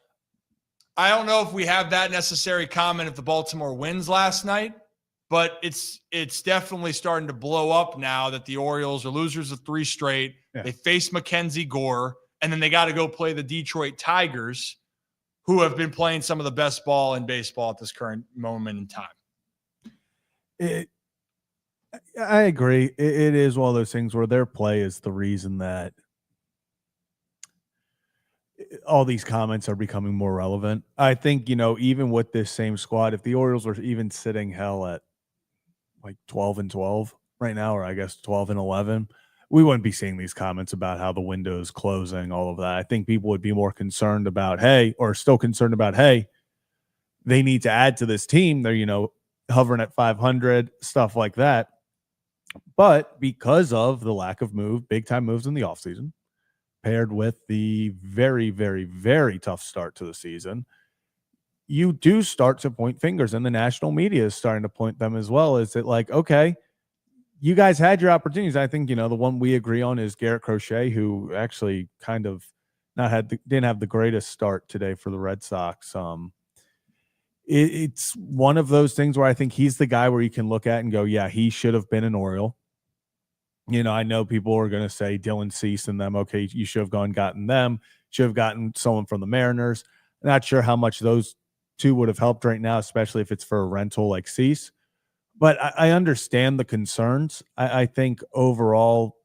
I don't know if we have that necessary comment if the Baltimore wins last night, but it's definitely starting to blow up now that the Orioles are losers of 3 straight. Yeah. They face Mackenzie Gore, and then they got to go play the Detroit Tigers, who have been playing some of the best ball in baseball at this current moment in time. I agree. It is one of those things where their play is the reason that all these comments are becoming more relevant. I think, even with this same squad, if the Orioles were even sitting hell at like 12-12 right now, or I guess 12-11, we wouldn't be seeing these comments about how the window is closing, all of that. I think people would be more concerned about, hey, they need to add to this team. They're, hovering at 500, stuff like that. But because of the lack of big time moves in the offseason, paired with the very, very, very tough start to the season, you do start to point fingers, and the national media is starting to point them as well. Is it like, okay, you guys had your opportunities. I think, the one we agree on is Garrett Crochet, who actually kind of didn't have the greatest start today for the Red Sox. It's one of those things where I think he's the guy where you can look at and go, yeah, he should have been an Oriole. I know people are going to say Dylan Cease and them. Okay, you should have gotten them. Should have gotten someone from the Mariners. Not sure how much those 2 would have helped right now, especially if it's for a rental like Cease. But I understand the concerns. I think overall,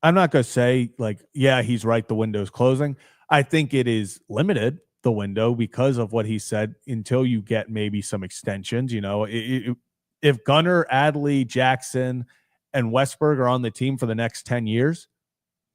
I'm not going to say like, yeah, he's right, the window's closing. I think it is limited, the window, because of what he said, until you get maybe some extensions. If Gunnar, Adley, Jackson, and Westberg are on the team for the next 10 years,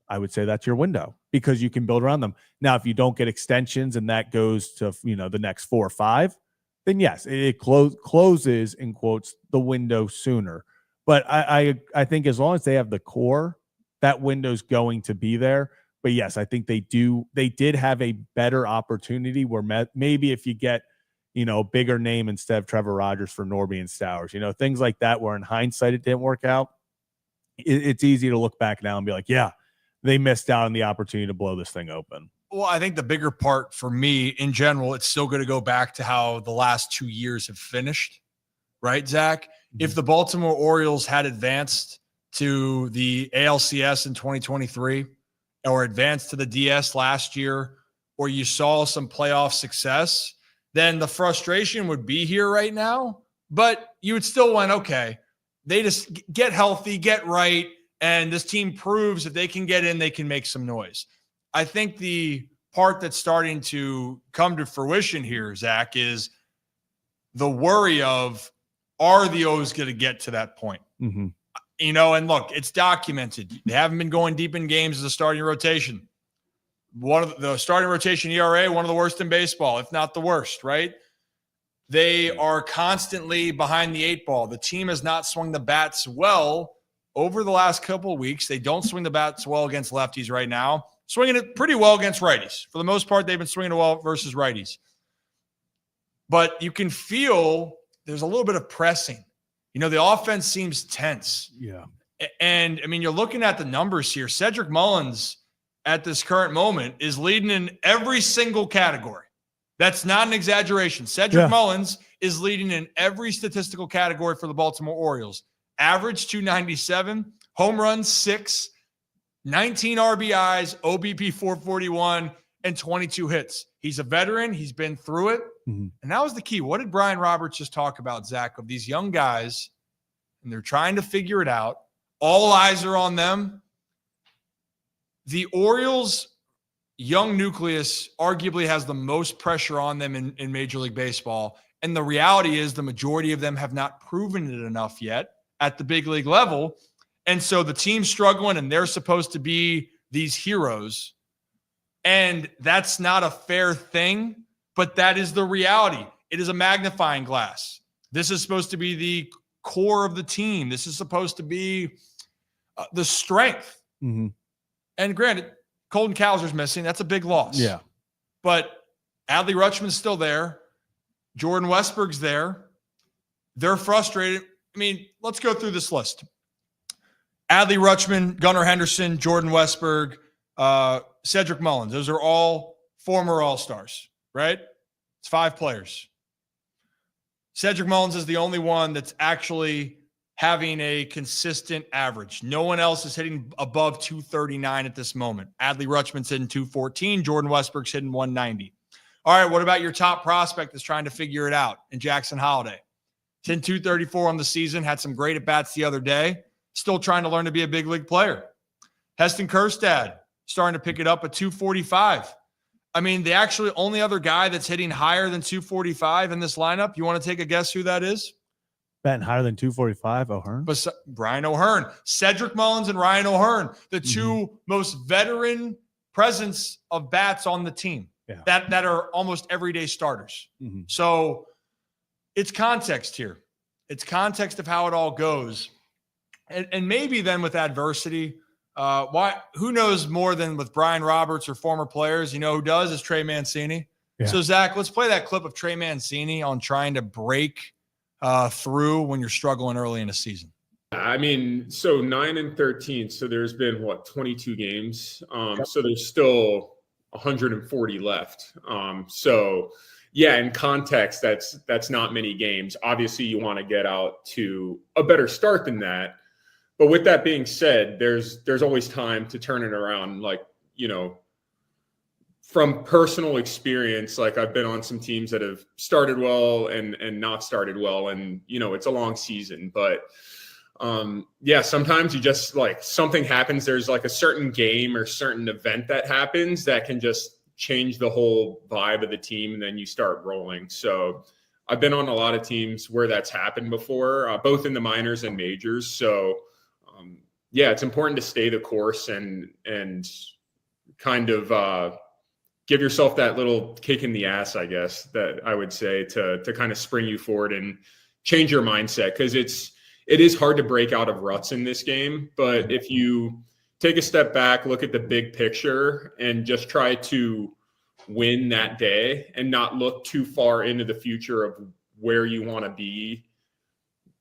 I would say that's your window because you can build around them. Now, if you don't get extensions and that goes to, the next 4 or 5, then yes, it closes in quotes the window sooner. But I think as long as they have the core, that window's going to be there. But yes, I think they did have a better opportunity where maybe if you get, a bigger name instead of Trevor Rogers for Norby and Stowers, things like that, where in hindsight it didn't work out. It's easy to look back now and be like, yeah, they missed out on the opportunity to blow this thing open. Well, I think the bigger part for me in general, it's still going to go back to how the last 2 years have finished, right, Zach? Mm-hmm. If the Baltimore Orioles had advanced to the ALCS in 2023 or advanced to the DS last year, or you saw some playoff success, then the frustration would be here right now. But you would still want, okay, they just get healthy, get right, and this team proves that they can get in, they can make some noise. I think the part that's starting to come to fruition here, Zach, is the worry of, are the O's going to get to that point? Mm-hmm. And look, it's documented. They haven't been going deep in games as a starting rotation. One of the starting rotation ERA, one of the worst in baseball, if not the worst, right? They are constantly behind the 8 ball. The team has not swung the bats well over the last couple of weeks. They don't swing the bats well against lefties right now. Swinging it pretty well against righties. For the most part, they've been swinging it well versus righties. But you can feel there's a little bit of pressing. The offense seems tense. Yeah. And, you're looking at the numbers here. Cedric Mullins, at this current moment, is leading in every single category. That's not an exaggeration. Cedric Mullins is leading in every statistical category for the Baltimore Orioles. Average 297, home runs 6, 19 RBIs, OBP 441, and 22 hits. He's a veteran. He's been through it. Mm-hmm. And that was the key. What did Brian Roberts just talk about, Zach, of these young guys, and they're trying to figure it out. All eyes are on them. The Orioles' young nucleus arguably has the most pressure on them in Major League Baseball. And the reality is the majority of them have not proven it enough yet at the big league level. And so the team's struggling, and they're supposed to be these heroes. And that's not a fair thing, but that is the reality. It is a magnifying glass. This is supposed to be the core of the team. This is supposed to be the strength. Mm-hmm. And granted, Colton Cowser's missing. That's a big loss. Yeah. But Adley Rutschman's still there. Jordan Westberg's there. They're frustrated. Let's go through this list. Adley Rutschman, Gunnar Henderson, Jordan Westberg, Cedric Mullins. Those are all former All-Stars, right? It's 5 players. Cedric Mullins is the only one that's actually having a consistent average. No one else is hitting above 239 at this moment. Adley Rutschman's hitting 214. Jordan Westberg's hitting 190. All right, what about your top prospect that's trying to figure it out in Jackson Holiday? He's hitting 234 on the season, had some great at-bats the other day. Still trying to learn to be a big league player. Heston Kjerstad starting to pick it up at 245. The actually only other guy that's hitting higher than 245 in this lineup, you want to take a guess who that is? Batting higher than 245, O'Hearn? But Brian O'Hearn. Cedric Mullins and Ryan O'Hearn, the two most veteran presence of bats on the team that are almost everyday starters. Mm-hmm. So it's context here. It's context of how it all goes. And maybe then with adversity, who knows more than with Brian Roberts or former players? Who does is Trey Mancini. Yeah. So, Zach, let's play that clip of Trey Mancini on trying to break through when you're struggling early in a season. So 9-13. So there's been 22 games. So there's still 140 left. In context, that's not many games. Obviously, you want to get out to a better start than that. But with that being said, there's always time to turn it around. From personal experience, I've been on some teams that have started well and not started well, and it's a long season. But sometimes you just something happens. There's a certain game or certain event that happens that can just change the whole vibe of the team, and then you start rolling. So I've been on a lot of teams where that's happened before, both in the minors and majors. So yeah, it's important to stay the course and kind of give yourself that little kick in the ass, I guess, that I would say to kind of spring you forward and change your mindset, because it is hard to break out of ruts in this game. But if you take a step back, look at the big picture, and just try to win that day and not look too far into the future of where you want to be,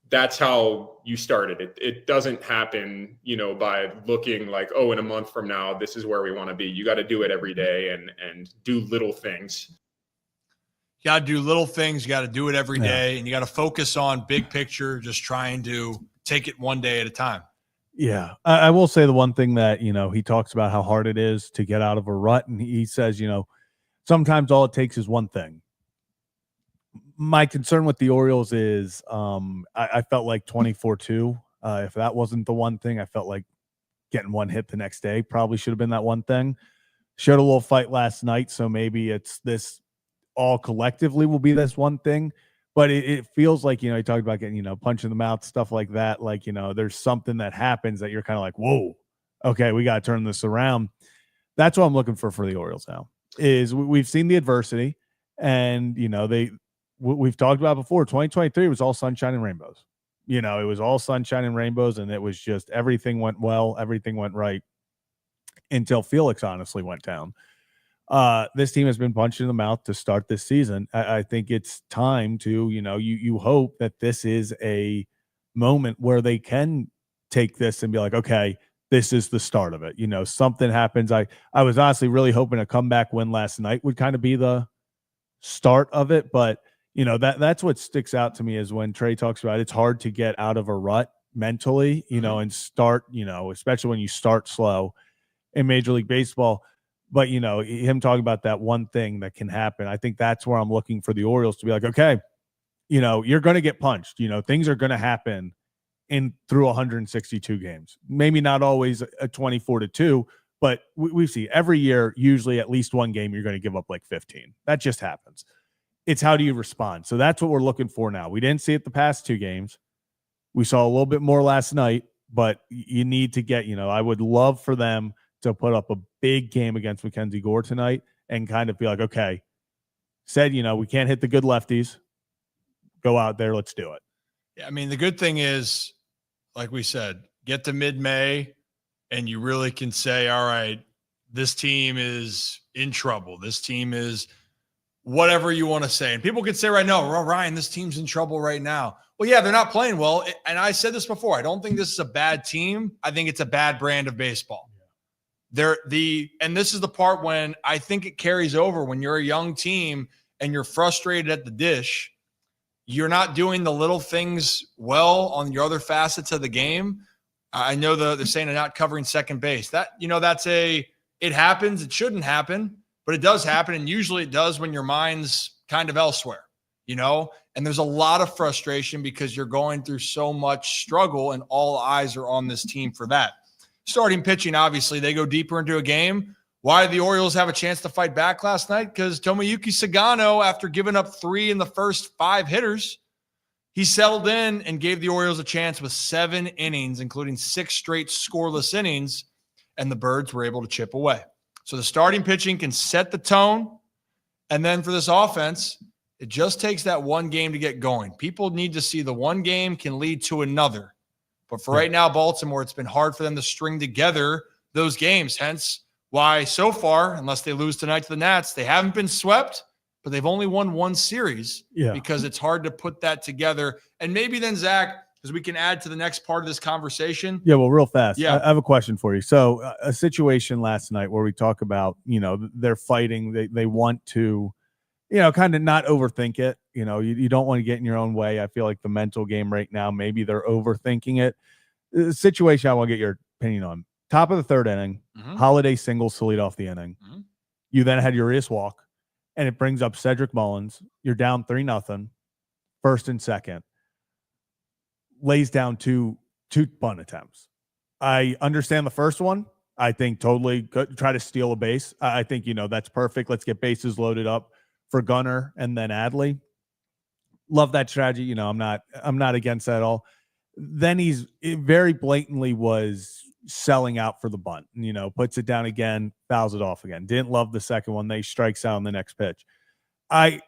that's how you started it. It doesn't happen, by looking like, oh, in a month from now, this is where we want to be. You got to do it every day and do little things. You got to do little things. You got to do it every day, and you got to focus on big picture, just trying to take it one day at a time. Yeah. I will say the one thing that, he talks about how hard it is to get out of a rut. And he says, sometimes all it takes is one thing. My concern with the Orioles is I felt like 24-2. If that wasn't the one thing, I felt like getting one hit the next day probably should have been that one thing. Showed a little fight last night, so maybe it's this all collectively will be this one thing. But it feels like, he talked about getting, punch in the mouth, stuff like that. Like, there's something that happens that you're kind of like, whoa, okay, we got to turn this around. That's what I'm looking for the Orioles now is we've seen the adversity, and, we've talked about before, 2023 was all sunshine and rainbows. It was all sunshine and rainbows, and it was just everything went well, everything went right until Felix honestly went down. This team has been punched in the mouth to start this season. I think it's time to, you hope that this is a moment where they can take this and be like, okay, this is the start of it. Something happens. I was honestly really hoping a comeback win last night would kind of be the start of it, but that's what sticks out to me is when Trey talks about it's hard to get out of a rut mentally, and start, especially when you start slow in Major League Baseball. But, him talking about that one thing that can happen, I think that's where I'm looking for the Orioles to be like, okay, you're going to get punched. Things are going to happen through 162 games. Maybe not always a 24-2, but we see every year, usually at least one game, you're going to give up like 15. That just happens. It's how do you respond? So that's what we're looking for now. We didn't see it the past two games. We saw a little bit more last night, but you need to get, I would love for them to put up a big game against Mackenzie Gore tonight and kind of be like, okay, we can't hit the good lefties. Go out there. Let's do it. Yeah. I mean, the good thing is, like we said, get to mid-May and you really can say, all right, this team is in trouble. This team is whatever you want to say. And people could say right now, well, Ryan, this team's in trouble right now. Well, yeah, they're not playing well. And I said this before. I don't think this is a bad team. I think it's a bad brand of baseball. And this is the part when I think it carries over when you're a young team and you're frustrated at the dish. You're not doing the little things well on your other facets of the game. I know they're saying they're not covering second base. That, it happens. It shouldn't happen, but it does happen. And usually it does when your mind's kind of elsewhere, and there's a lot of frustration because you're going through so much struggle and all eyes are on this team for that. Starting pitching, obviously, they go deeper into a game. Why did the Orioles have a chance to fight back last night? Because Tomoyuki Sagano, after giving up 3 in the first 5 hitters, he settled in and gave the Orioles a chance with 7 innings, including 6 straight scoreless innings, and the Birds were able to chip away. So the starting pitching can set the tone, and then for this offense, it just takes that one game to get going. People need to see the one game can lead to another. But for right now, Baltimore, it's been hard for them to string together those games. Hence why so far, unless they lose tonight to the Nats, they haven't been swept, but they've only won 1 series because it's hard to put that together. And maybe then, Zach, because we can add to the next part of this conversation. Yeah, well, real fast. Yeah. I have a question for you. So a situation last night where we talk about, they're fighting. They want to, kind of not overthink it. You don't want to get in your own way. I feel like the mental game right now, maybe they're overthinking it. The situation I want to get your opinion on. Top of the 3rd inning, Holiday singles to lead off the inning. You then had Urias walk, and it brings up Cedric Mullins. You're down 3-0, first and second. Lays down two bunt attempts. I understand the first one. I think totally good. Try to steal a base. I think, that's perfect. Let's get bases loaded up for Gunnar and then Adley. Love that strategy. I'm not against that at all. then it very blatantly was selling out for the bunt, puts it down again, fouls it off again. Didn't love the second one. They strikes out on the next pitch. I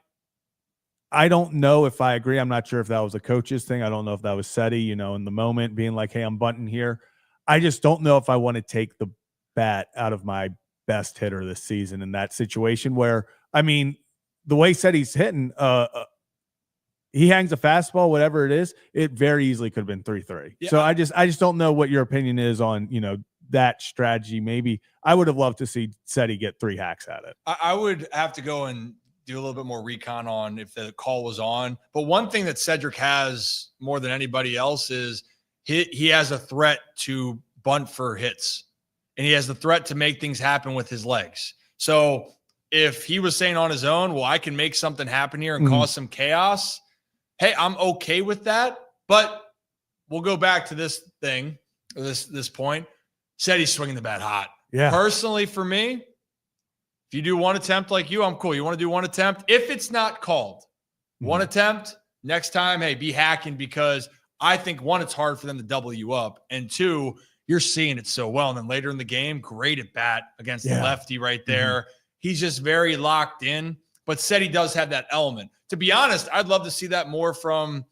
don't know if I agree. I'm not sure if that was a coach's thing. I don't know if that was Seti, in the moment being like, hey, I'm bunting here. I just don't know if I want to take the bat out of my best hitter this season in that situation where, the way Seti's hitting, he hangs a fastball, whatever it is, it very easily could have been 3-3. Yeah. So I just don't know what your opinion is on, that strategy. Maybe I would have loved to see Seti get 3 hacks at it. I would have to go and do a little bit more recon on if the call was on. But one thing that Cedric has more than anybody else is he has a threat to bunt for hits, and he has the threat to make things happen with his legs. So if he was saying on his own, well, I can make something happen here and cause some chaos, hey, I'm okay with that. But we'll go back to this thing, this point. Said he's swinging the bat hot. Yeah. Personally, for me, if you do one attempt like you, I'm cool. You want to do one attempt? If it's not called, one attempt, next time, hey, be hacking, because I think, one, it's hard for them to double you up. And two, you're seeing it so well. And then later in the game, great at bat against the lefty right there. He's just very locked in. But said he does have that element. To be honest, I'd love to see that more from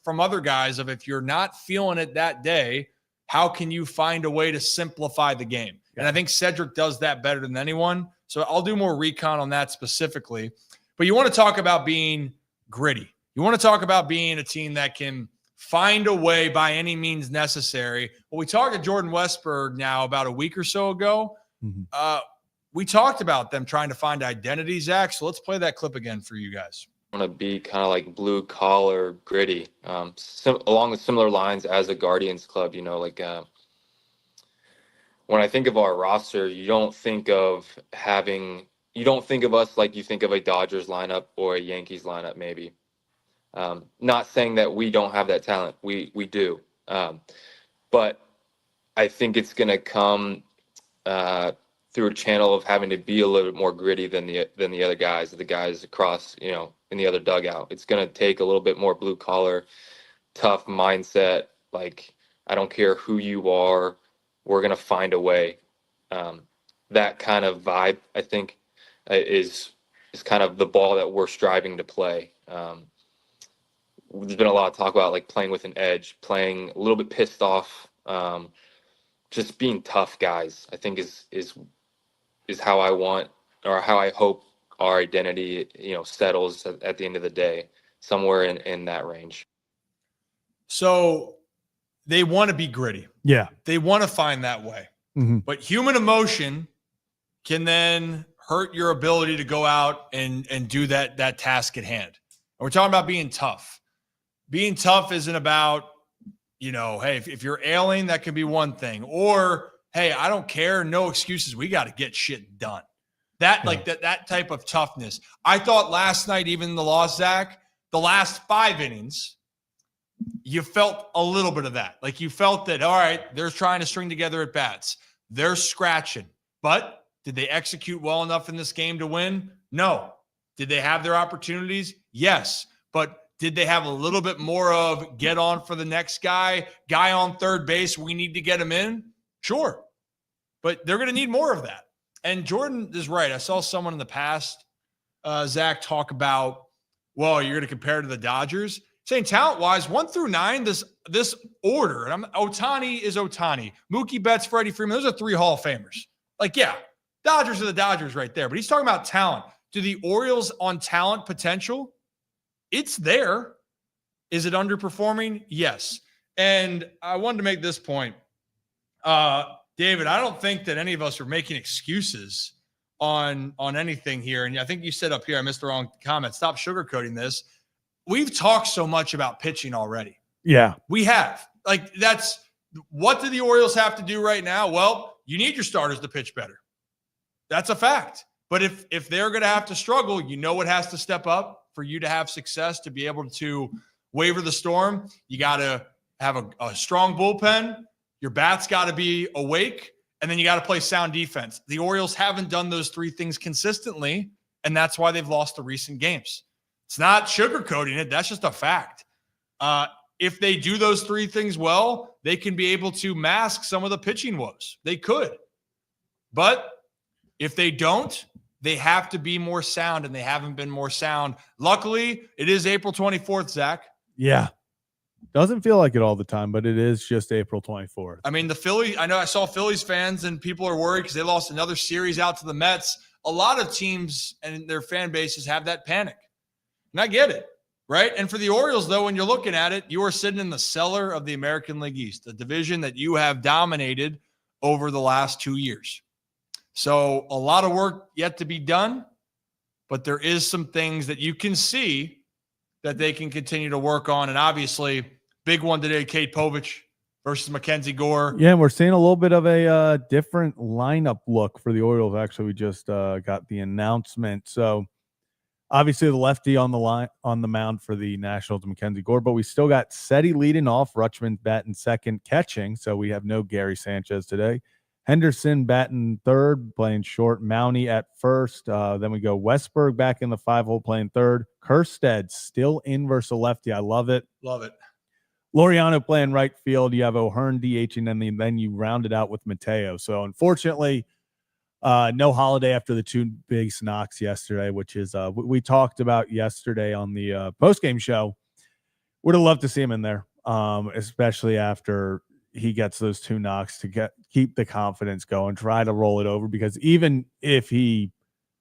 other guys of, if you're not feeling it that day, how can you find a way to simplify the game? And I think Cedric does that better than anyone. So I'll do more recon on that specifically. But you want to talk about being gritty. You want to talk about being a team that can find a way by any means necessary. Well, we talked to Jordan Westberg now about a week or so ago. We talked about them trying to find identity, Zach. So let's play that clip again for you guys. I want to be kind of like blue collar, gritty, along the similar lines as a Guardians club. When I think of our roster, you don't think of us like you think of a Dodgers lineup or a Yankees lineup, maybe. Not saying that we don't have that talent. We do. But I think it's going to come through a channel of having to be a little bit more gritty than the other guys, the guys across, in the other dugout. It's going to take a little bit more blue collar, tough mindset. Like, I don't care who you are, we're going to find a way. That kind of vibe, I think, is kind of the ball that we're striving to play. There's been a lot of talk about like playing with an edge, playing a little bit pissed off, just being tough guys, I think is how I want, or how I hope our identity, settles at the end of the day, somewhere in that range. So they want to be gritty. Yeah. They want to find that way. But human emotion can then hurt your ability to go out and do that task at hand. And we're talking about being tough. Being tough isn't about, hey, if you're ailing, that could be one thing. Or, hey, I don't care, no excuses. We got to get shit done. That type of toughness. I thought last night, even in the loss, Zach, the last 5 innings, you felt a little bit of that. Like, you felt that, all right, they're trying to string together at bats. They're scratching. But did they execute well enough in this game to win? No. Did they have their opportunities? Yes. But did they have a little bit more of get on for the next guy on third base, we need to get him in? Sure. But they're going to need more of that. And Jordan is right. I saw someone in the past, Zach, talk about, well, you're going to compare to the Dodgers. Saying talent-wise, 1 through 9, this order, and Ohtani is Ohtani. Mookie Betts, Freddie Freeman, those are 3 Hall of Famers. Like, yeah, Dodgers are the Dodgers right there. But he's talking about talent. Do the Orioles on talent potential? It's there. Is it underperforming? Yes. And I wanted to make this point. David, I don't think that any of us are making excuses on anything here. And I think you said up here, I missed the wrong comment. Stop sugarcoating this. We've talked so much about pitching already. Yeah. We have. Like, that's what do the Orioles have to do right now? Well, you need your starters to pitch better. That's a fact. But if they're going to have to struggle, what has to step up for you to have success, to be able to waver the storm. You got to have a strong bullpen. Your bat's got to be awake, and then you got to play sound defense. The Orioles haven't done those 3 things consistently, and that's why they've lost the recent games. It's not sugarcoating it. That's just a fact. if they do those three things well, they can be able to mask some of the pitching woes. They could. But if they don't, they have to be more sound, and they haven't been more sound. Luckily, it is April 24th, Zach. Yeah. Doesn't feel like it all the time, but it is just April 24th. I mean, I know I saw Phillies fans, and people are worried because they lost another series out to the Mets. A lot of teams and their fan bases have that panic. And I get it, right? And for the Orioles, though, when you're looking at it, you are sitting in the cellar of the American League East, a division that you have dominated over the last 2 years. So a lot of work yet to be done, but there is some things that you can see that they can continue to work on. And obviously, big one today, Kate Povich versus Mackenzie Gore. Yeah, and we're seeing a little bit of a different lineup look for the Orioles. Actually, we just got the announcement. So obviously the lefty on the mound for the Nationals, Mackenzie Gore, but we still got Seti leading off, Rutschman batting second, catching. So we have no Gary Sanchez today. Henderson batting third, playing short. Mountie at first. Then we go Westberg back in the 5-hole playing third. Kerstead still in versus a lefty. I love it. Love it. Laureano playing right field. You have O'Hearn DHing, and then you round it out with Mateo. So unfortunately, no Holiday after the two big knocks yesterday, which is we talked about yesterday on the post-game show. Would have loved to see him in there, especially after he gets those two knocks to keep the confidence going, try to roll it over, because even if he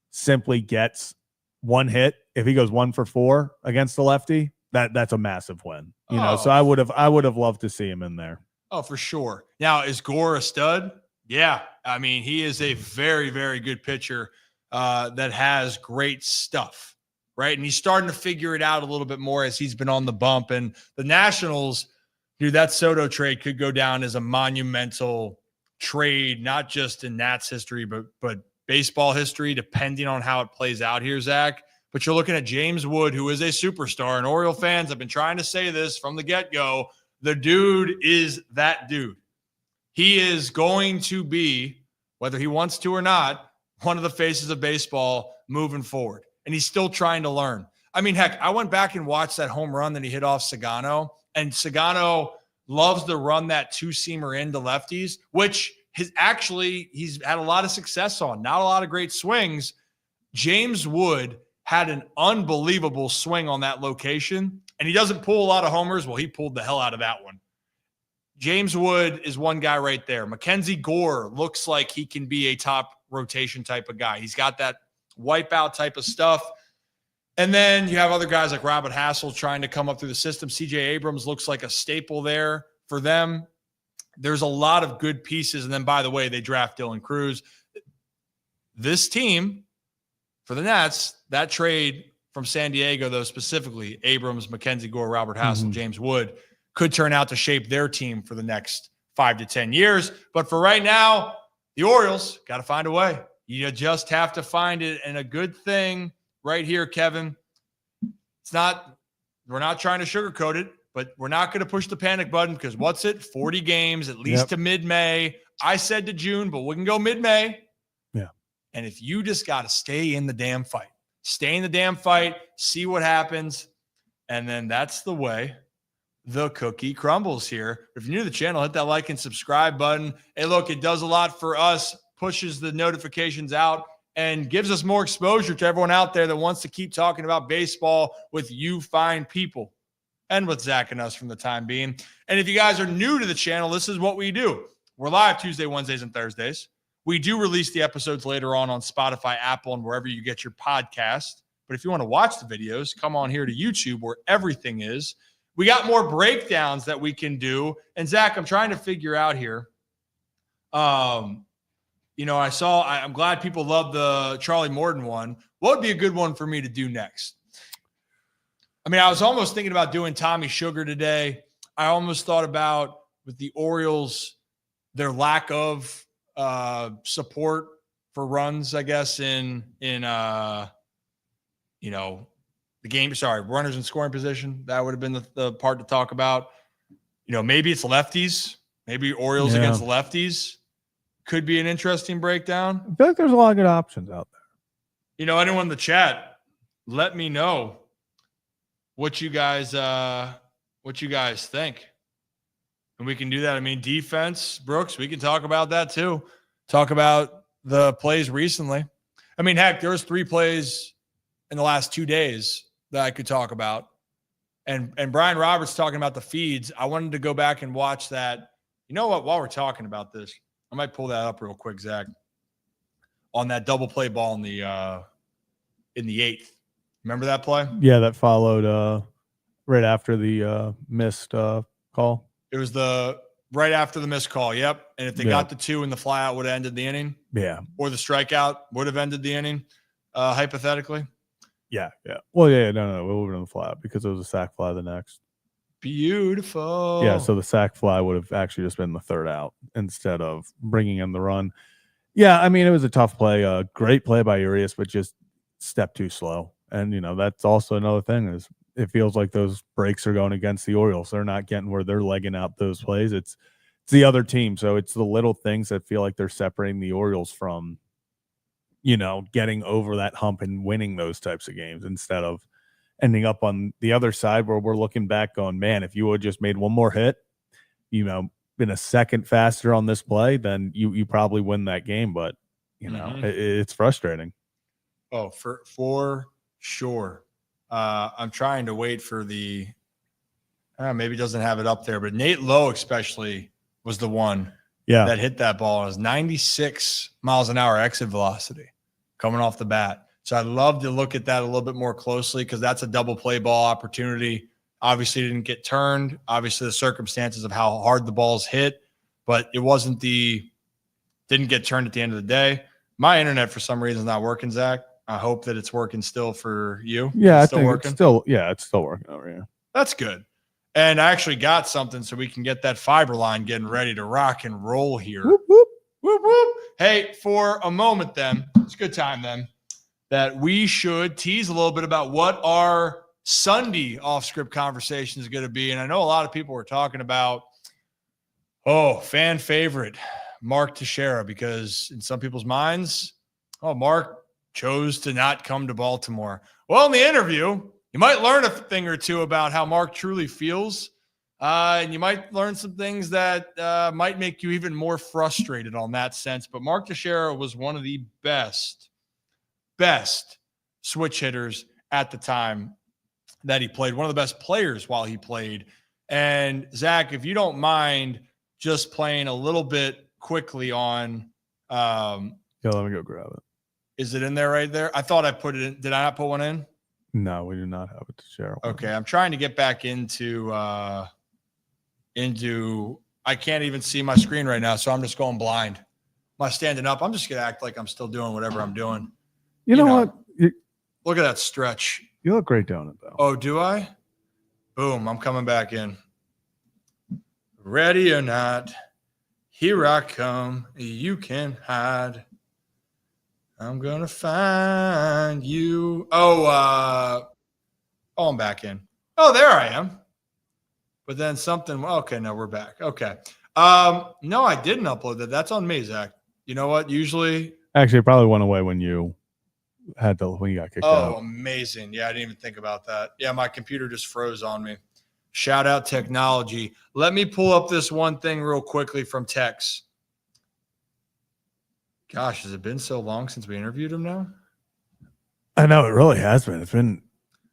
simply gets one hit, if he goes 1 for 4 against the lefty, that's a massive win. You know, so I would have loved to see him in there. Oh, for sure. Now, is Gore a stud? Yeah. I mean, he is a very, very good pitcher that has great stuff, right? And he's starting to figure it out a little bit more as he's been on the bump. And the Nationals, dude, that Soto trade could go down as a monumental trade, not just in Nats history, but baseball history, depending on how it plays out here, Zach. But you're looking at James Wood, who is a superstar, and Oriole fans have been trying to say this from the get-go. The dude is that dude. He is going to be, whether he wants to or not, one of the faces of baseball moving forward. And he's still trying to learn. I mean, heck, I went back and watched that home run that he hit off Sagano, and Sagano loves to run that two-seamer into lefties, which he's had a lot of success on. Not a lot of great swings. James Wood had an unbelievable swing on that location, and he doesn't pull a lot of homers. Well, he pulled the hell out of that one. James Wood is one guy right there. Mackenzie Gore looks like he can be a top rotation type of guy. He's got that wipeout type of stuff. And then you have other guys like Robert Hassel trying to come up through the system. CJ Abrams looks like a staple there for them. There's a lot of good pieces. And then, by the way, they draft Dylan Cruz. This team, for the Nats, that trade from San Diego, though, specifically Abrams, Mackenzie Gore, Robert Hassel, James Wood, could turn out to shape their team for the next 5 to 10 years. But for right now, the Orioles got to find a way. You just have to find it. And a good thing right here, Kevin, we're not trying to sugarcoat it, but we're not going to push the panic button because what's it? 40 games, at least to mid-May. I said to June, but we can go mid-May. Yeah. And if you just got to stay in the damn fight, see what happens. And then that's the way the cookie crumbles here. If you're new to the channel, hit that like and subscribe button. Hey, look, it does a lot for us, pushes the notifications out, and gives us more exposure to everyone out there that wants to keep talking about baseball with you fine people and with Zach and us from the time being. And if you guys are new to the channel, this is what we do. We're live Tuesday, Wednesdays, and Thursdays. We do release the episodes later on Spotify, Apple, and wherever you get your podcast. But if you want to watch the videos, come on here to YouTube where everything is. We got more breakdowns that we can do. And Zach, I'm trying to figure out here. I'm glad people love the Charlie Morton one. What would be a good one for me to do next? I mean, I was almost thinking about doing Tommy Sugar today. I almost thought about with the Orioles, their lack of support for runs, I guess, in the game. Sorry, runners in scoring position. That would have been the part to talk about. Maybe it's lefties. Maybe Orioles against lefties could be an interesting breakdown. I feel like there's a lot of good options out there. Anyone in the chat, let me know what you guys what you guys think. And we can do that. I mean, defense, Brooks, we can talk about that too. Talk about the plays recently. I mean, heck, there was 3 plays in the last 2 days that I could talk about. And Brian Roberts talking about the feeds. I wanted to go back and watch that. You know what? While we're talking about this, I might pull that up real quick, Zach. On that double play ball in the 8th. Remember that play? Yeah, that followed right after the missed call. It was the right after the missed call. Yep. And if they got the 2 and the flyout would have ended the inning. Yeah. Or the strikeout would have ended the inning, hypothetically. Yeah. Well, no, it would have been the fly because it was a sack fly the next. Beautiful. Yeah, so the sack fly would have actually just been the 3rd out instead of bringing in the run. Yeah, I mean, it was a tough play. Great play by Urias, but just step too slow. And, that's also another thing is it feels like those breaks are going against the Orioles. They're not getting where they're legging out those plays. It's the other team. So it's the little things that feel like they're separating the Orioles from, getting over that hump and winning those types of games instead of ending up on the other side where we're looking back going, man, if you would just made one more hit, been a second faster on this play, then you probably win that game. But, it's frustrating. Oh, for sure. I'm trying to wait for the maybe it doesn't have it up there, but Nate Lowe especially was the one that hit that ball. It was 96 miles an hour exit velocity coming off the bat. So I'd love to look at that a little bit more closely because that's a double play ball opportunity. Obviously didn't get turned. Obviously the circumstances of how hard the balls hit, but it didn't get turned at the end of the day. My internet for some reason is not working, Zach. I hope that it's working still for you. Yeah, it's I think working. It's still working over here. That's good. And I actually got something so we can get that fiber line getting ready to rock and roll here. Whoop, whoop. Whoop, whoop. Hey, for a moment then, it's a good time then, that we should tease a little bit about what our Sunday off-script conversation is going to be. And I know a lot of people were talking about, fan favorite, Mark Teixeira, because in some people's minds, Mark chose to not come to Baltimore. Well, in the interview, you might learn a thing or two about how Mark truly feels. And you might learn some things that might make you even more frustrated on that sense. But Mark Teixeira was one of the best switch hitters at the time that he played, one of the best players while he played. And Zach, if you don't mind just playing a little bit quickly on let me go grab it. Is it in there right there? I thought I put it in. Did I not put one in? No, we do not have it to share. Okay, I'm trying to get back into I can't even see my screen right now, so I'm just going blind. Am I standing up? I'm just gonna act like I'm still doing whatever I'm doing. You know what? Look at that stretch. You look great doing it, though. Oh, do I? Boom, I'm coming back in. Ready or not, here I come. You can hide. I'm gonna find you. I'm back in. Oh, there I am. But then something. Okay, no, we're back. Okay. No, I didn't upload that. That's on me, Zach. You know what? Usually, actually, it probably went away when you got kicked out. Oh, amazing! Yeah, I didn't even think about that. Yeah, my computer just froze on me. Shout out technology. Let me pull up this one thing real quickly from Tex. Gosh, has it been so long since we interviewed him now? I know, it really has been. It's been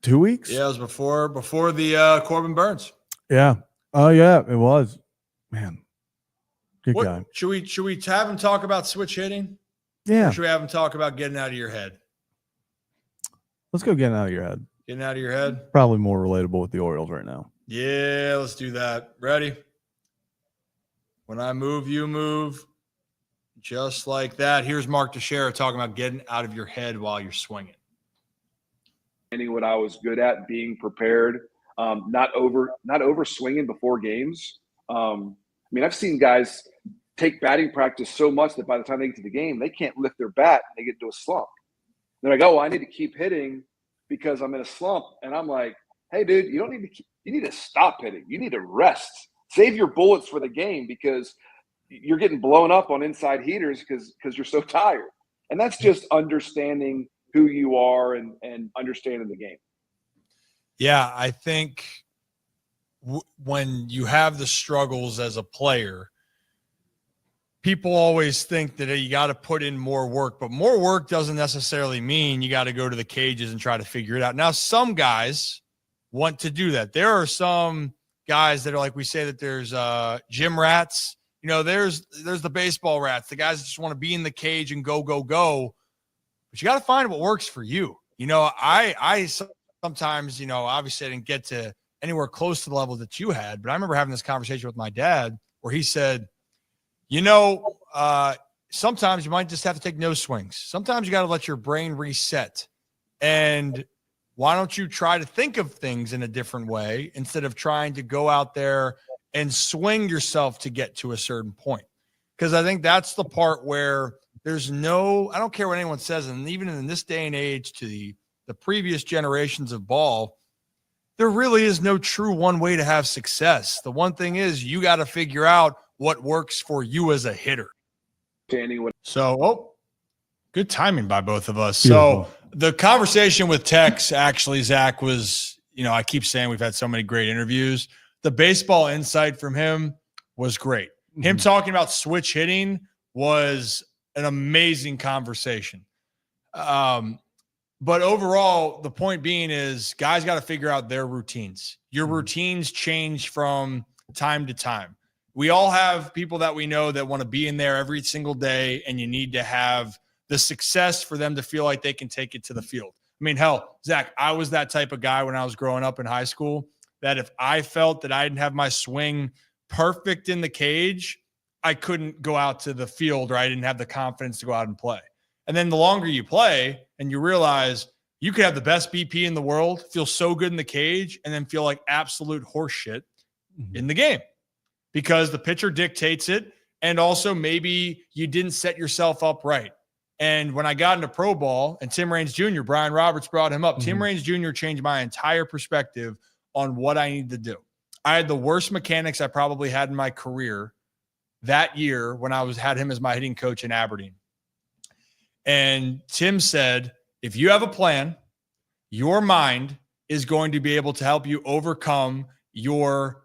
2 weeks. Yeah, it was before the Corbin Burns. Yeah. Oh, yeah, it was. Man, good guy. Should we have him talk about switch hitting? Yeah. Or should we have him talk about getting out of your head? Let's go getting out of your head. Getting out of your head? Probably more relatable with the Orioles right now. Yeah, let's do that. Ready? When I move, you move. Just like that. Here's Mark Teixeira talking about getting out of your head while you're swinging. What I was good at, being prepared, not over swinging before games. I've seen guys take batting practice so much that by the time they get to the game, they can't lift their bat and they get into a slump. They're like, I need to keep hitting because I'm in a slump. And I'm like, hey, dude, you need to stop hitting. You need to rest. Save your bullets for the game because you're getting blown up on inside heaters because you're so tired. And that's just understanding who you are and understanding the game. Yeah, I think when you have the struggles as a player, people always think that you got to put in more work, but more work doesn't necessarily mean you got to go to the cages and try to figure it out. Now, some guys want to do that. There are some guys that are like, we say that there's gym rats. You know, there's the baseball rats, the guys that just want to be in the cage and go. But you got to find what works for you. You know, I sometimes, you know, obviously I didn't get to anywhere close to the level that you had, but I remember having this conversation with my dad where he said, you know, sometimes you might just have to take no swings. Sometimes you got to let your brain reset. And why don't you try to think of things in a different way instead of trying to go out there and swing yourself to get to a certain point? Because I think that's the part where there's I don't care what anyone says, and even in this day and age to the previous generations of ball, there really is no true one way to have success. The one thing is you got to figure out what works for you as a hitter. So, good timing by both of us. Beautiful. So the conversation with Tex, actually, Zach, was, you know, I keep saying we've had so many great interviews. The baseball insight from him was great. Him talking about switch hitting was an amazing conversation. But overall, the point being is guys got to figure out their routines. Your routines change from time to time. We all have people that we know that want to be in there every single day, and you need to have the success for them to feel like they can take it to the field. I mean, hell, Zach, I was that type of guy when I was growing up in high school that if I felt that I didn't have my swing perfect in the cage, I couldn't go out to the field, or I didn't have the confidence to go out and play. And then the longer you play and you realize you could have the best BP in the world, feel so good in the cage, and then feel like absolute horseshit in the game because the pitcher dictates it. And also maybe you didn't set yourself up right. And when I got into pro ball and Tim Raines Jr., Brian Roberts brought him up. Tim Raines Jr. changed my entire perspective on what I needed to do. I had the worst mechanics I probably had in my career that year when I had him as my hitting coach in Aberdeen. And Tim said, if you have a plan, your mind is going to be able to help you overcome your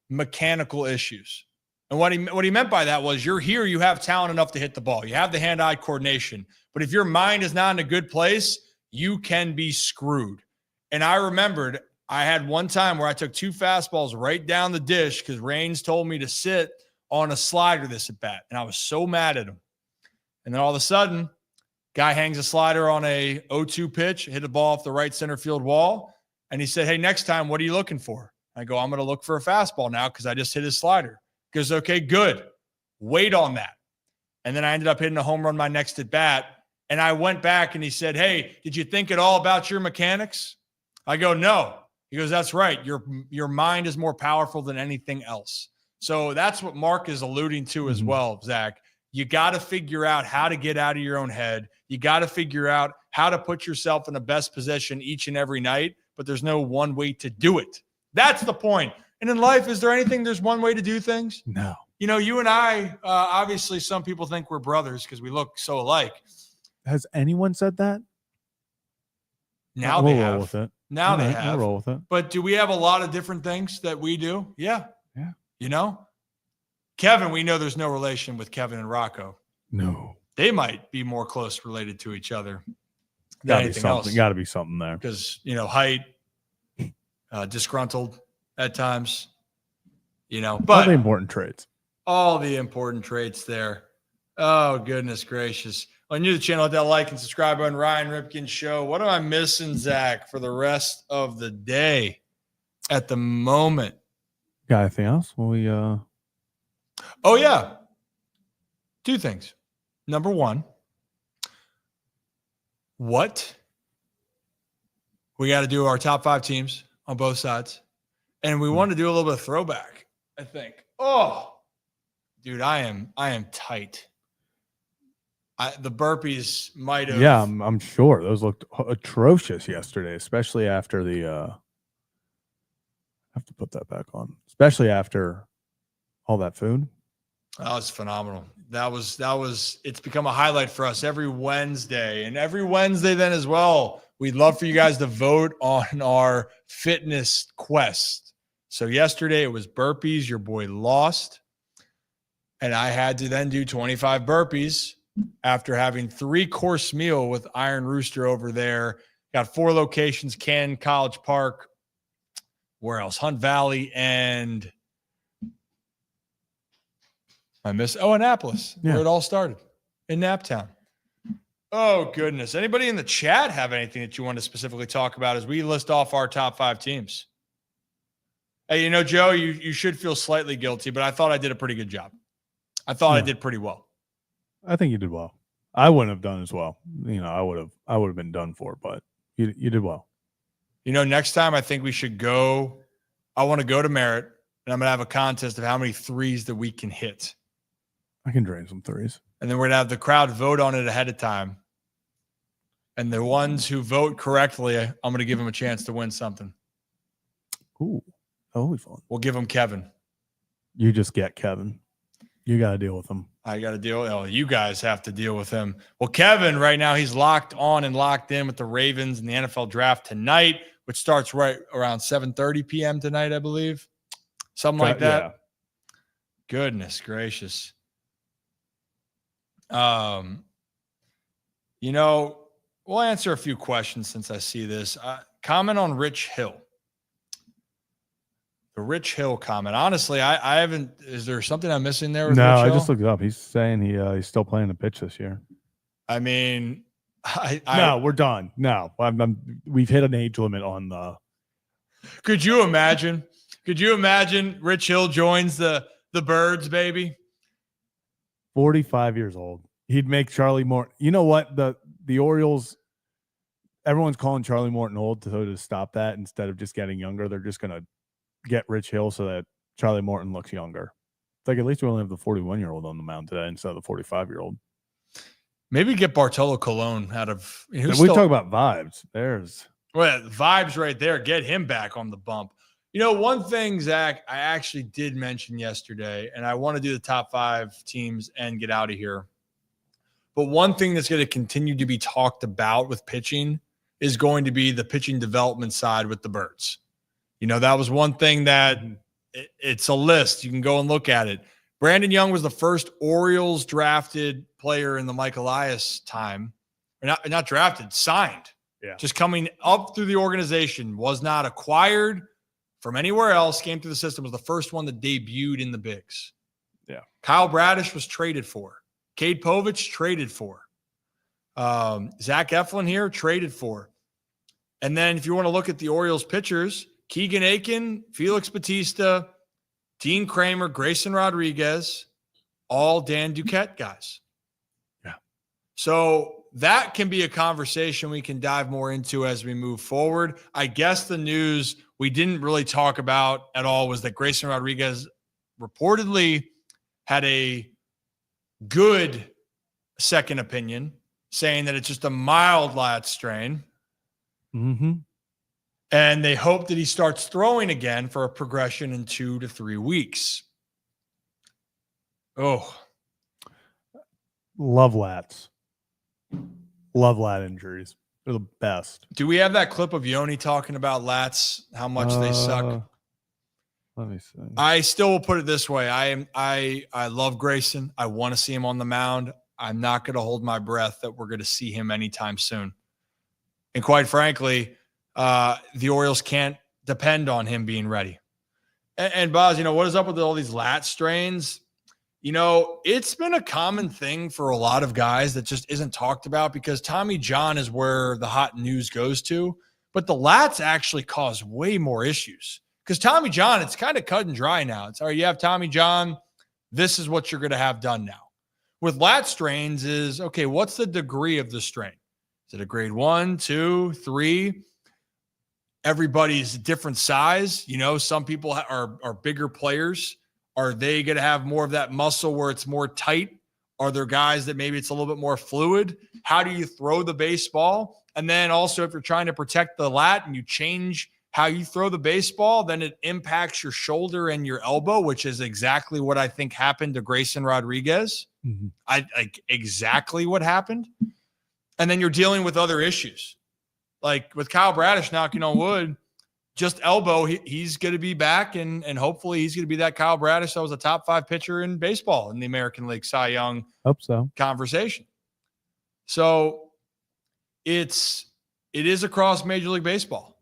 mechanical issues. And what he meant by that was, you're here, you have talent enough to hit the ball. You have the hand-eye coordination. But if your mind is not in a good place, you can be screwed. And I remembered I had one time where I took 2 fastballs right down the dish because Raines told me to sit on a slider this at bat. And I was so mad at him. And then all of a sudden, guy hangs a slider on a 0-2 pitch, hit a ball off the right center field wall. And he said, hey, next time, what are you looking for? I go, I'm going to look for a fastball now because I just hit his slider. He goes, okay, good. Wait on that. And then I ended up hitting a home run my next at bat. And I went back and he said, hey, did you think at all about your mechanics? I go, no. He goes, that's right. Your mind is more powerful than anything else. So that's what Mark is alluding to as well, Zach. You got to figure out how to get out of your own head. You got to figure out how to put yourself in the best position each and every night, but there's no one way to do it. That's the point. And in life, is there anything there's one way to do things? No. You know, you and I, obviously some people think we're brothers because we look so alike. Has anyone said that? Now we'll they roll have. with it. Now All they right, have. we'll roll with it. But do we have a lot of different things that we do? Yeah. Yeah. You know? Kevin, we know there's no relation with Kevin and Rocco. No. They might be more close related to each other than Gotta be anything something. else. Got to be something there. Because, you know, height, disgruntled at times, you know. All But the important traits. all the important traits there. Oh, goodness gracious. On new to the channel, hit that like and subscribe button. Ryan Ripken Show. What am I missing, Zach, for the rest of the day at the moment? Got anything else? Oh, yeah. 2 things. Number 1, we got to do our top 5 teams on both sides. And we want to do a little bit of throwback, I think. Oh, dude, I am tight. The burpees might have. Yeah, I'm sure those looked atrocious yesterday, especially after the. I have to put that back on, especially after all that food. That was phenomenal. That was. It's become a highlight for us every Wednesday, and every Wednesday then as well. We'd love for you guys to vote on our fitness quest. So yesterday it was burpees. Your boy lost. And I had to then do 25 burpees after having 3-course meal with Iron Rooster over there. Got 4 locations, Canton, College Park, where else? Hunt Valley, and Annapolis, where it all started, in Naptown. Oh, goodness. Anybody in the chat have anything that you want to specifically talk about as we list off our top 5 teams? Hey, Joe, you should feel slightly guilty, but I thought I did a pretty good job. I thought I did pretty well. I think you did well. I wouldn't have done as well. I would have been done for, but you did well. Next time I think we should go. I want to go to Merritt, and I'm going to have a contest of how many threes that we can hit. I can drain some threes. And then we're going to have the crowd vote on it ahead of time. And the ones who vote correctly, I'm going to give them a chance to win something. Ooh, that'll be fun. We'll give them Kevin. You just get Kevin. You got to deal with him. I got to deal with him. You guys have to deal with him. Well, Kevin, right now, he's locked on and locked in with the Ravens in the NFL draft tonight, which starts right around 7:30 p.m. tonight, I believe. Something like that. Yeah. Goodness gracious. We'll answer a few questions since I see this. Comment on Rich Hill. The Rich Hill comment. Honestly, I haven't. Is there something I'm missing there? With no, Rich Hill? I just looked it up. He's saying he's still playing the pitch this year. I mean, no, we're done. No, we've hit an age limit on the. Could you imagine? Rich Hill joins the Birds, baby? 45 years old. He'd make Charlie Morton. You know what? The Orioles. Everyone's calling Charlie Morton old, so to stop that, instead of just getting younger, they're just gonna get Rich Hill so that Charlie Morton looks younger. It's like at least we only have the 41-year-old on the mound today instead of the 45-year-old. Maybe get Bartolo Colon out of. We talk about vibes. Vibes right there. Get him back on the bump. One thing, Zach, I actually did mention yesterday, and I want to do the top 5 teams and get out of here. But one thing that's going to continue to be talked about with pitching is going to be the pitching development side with the Birds. That was one thing that it's a list. You can go and look at it. Brandon Young was the first Orioles drafted player in the Mike Elias time. Not drafted, signed. Yeah. Just coming up through the organization, was not acquired from anywhere else, came through the system, was the first one that debuted in the bigs. Yeah. Kyle Bradish was traded for. Cade Povich traded for. Zach Eflin here traded for. And then if you want to look at the Orioles pitchers, Keegan Aiken, Felix Bautista, Dean Kramer, Grayson Rodriguez, all Dan Duquette guys. Yeah. So that can be a conversation we can dive more into as we move forward. I guess the news we didn't really talk about at all was that Grayson Rodriguez reportedly had a good second opinion, saying that it's just a mild lat strain. Mm-hmm. And they hope that he starts throwing again for a progression in 2 to 3 weeks. Oh. Love lats. Love lat injuries. They're the best. Do we have that clip of Yoni talking about lats, how much they suck? Let me see. I still will put it this way. I love Grayson. I want to see him on the mound. I'm not going to hold my breath that we're going to see him anytime soon. And quite frankly, the Orioles can't depend on him being ready. And Boz, what is up with all these lat strains? It's been a common thing for a lot of guys that just isn't talked about because Tommy John is where the hot news goes to. But the lats actually cause way more issues because Tommy John, it's kind of cut and dry now. It's all right, you have Tommy John. This is what you're going to have done now. With lat strains is, okay, what's the degree of the strain? Is it a grade 1, 2, 3? Everybody's different size. Some people are bigger players. Are they going to have more of that muscle where it's more tight? Are there guys that maybe it's a little bit more fluid? How do you throw the baseball? And then also if you're trying to protect the lat and you change how you throw the baseball, then it impacts your shoulder and your elbow, which is exactly what I think happened to Grayson Rodriguez. Mm-hmm. Exactly what happened. And then you're dealing with other issues. Like with Kyle Bradish knocking on wood, just elbow, he's going to be back, and hopefully he's going to be that Kyle Bradish that was a top 5 pitcher in baseball in the American League Cy Young Hope so. conversation. So it is across Major League Baseball.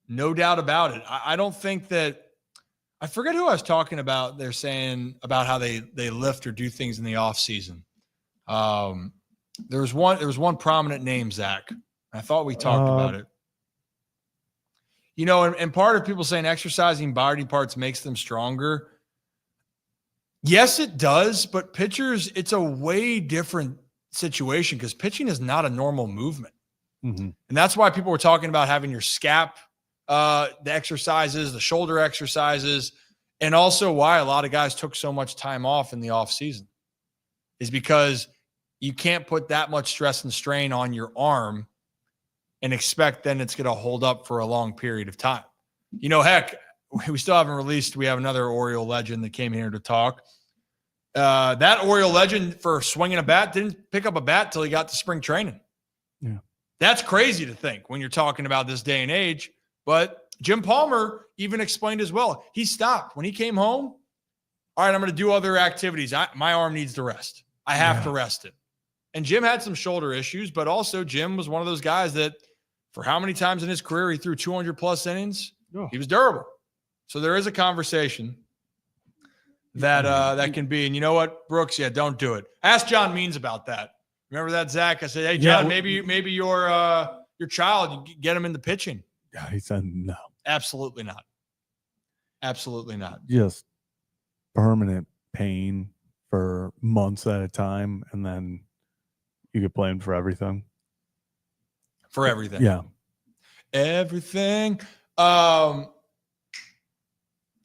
No doubt about it. I don't think that – I forget who I was talking about. They're saying about how they lift or do things in the offseason. There was one prominent name, Zach. I thought we talked about it. You know, and part of people saying exercising body parts makes them stronger. Yes, it does, but pitchers, it's a way different situation because pitching is not a normal movement. Mm-hmm. And that's why people were talking about having your scap, the exercises, the shoulder exercises, and also why a lot of guys took so much time off in the off season is because you can't put that much stress and strain on your arm and expect then it's going to hold up for a long period of time. You know, heck, we still haven't released. We have another Oriole legend that came here to talk. That Oriole legend for swinging a bat didn't pick up a bat till he got to spring training. Yeah. That's crazy to think when you're talking about this day and age. But Jim Palmer even explained as well. He stopped. When he came home, all right, I'm going to do other activities. My arm needs to rest. I have to rest it. And Jim had some shoulder issues, but also Jim was one of those guys that for how many times in his career he threw 200-plus innings, he was durable. So there is a conversation that can be. And you know what, Brooks? Yeah, don't do it. Ask John Means about that. Remember that, Zach? I said, hey, John, maybe your child, you get him into pitching. Yeah, he said no. Absolutely not. Absolutely not. Just permanent pain for months at a time, and then you get blamed for everything. For everything. Yeah. Everything. All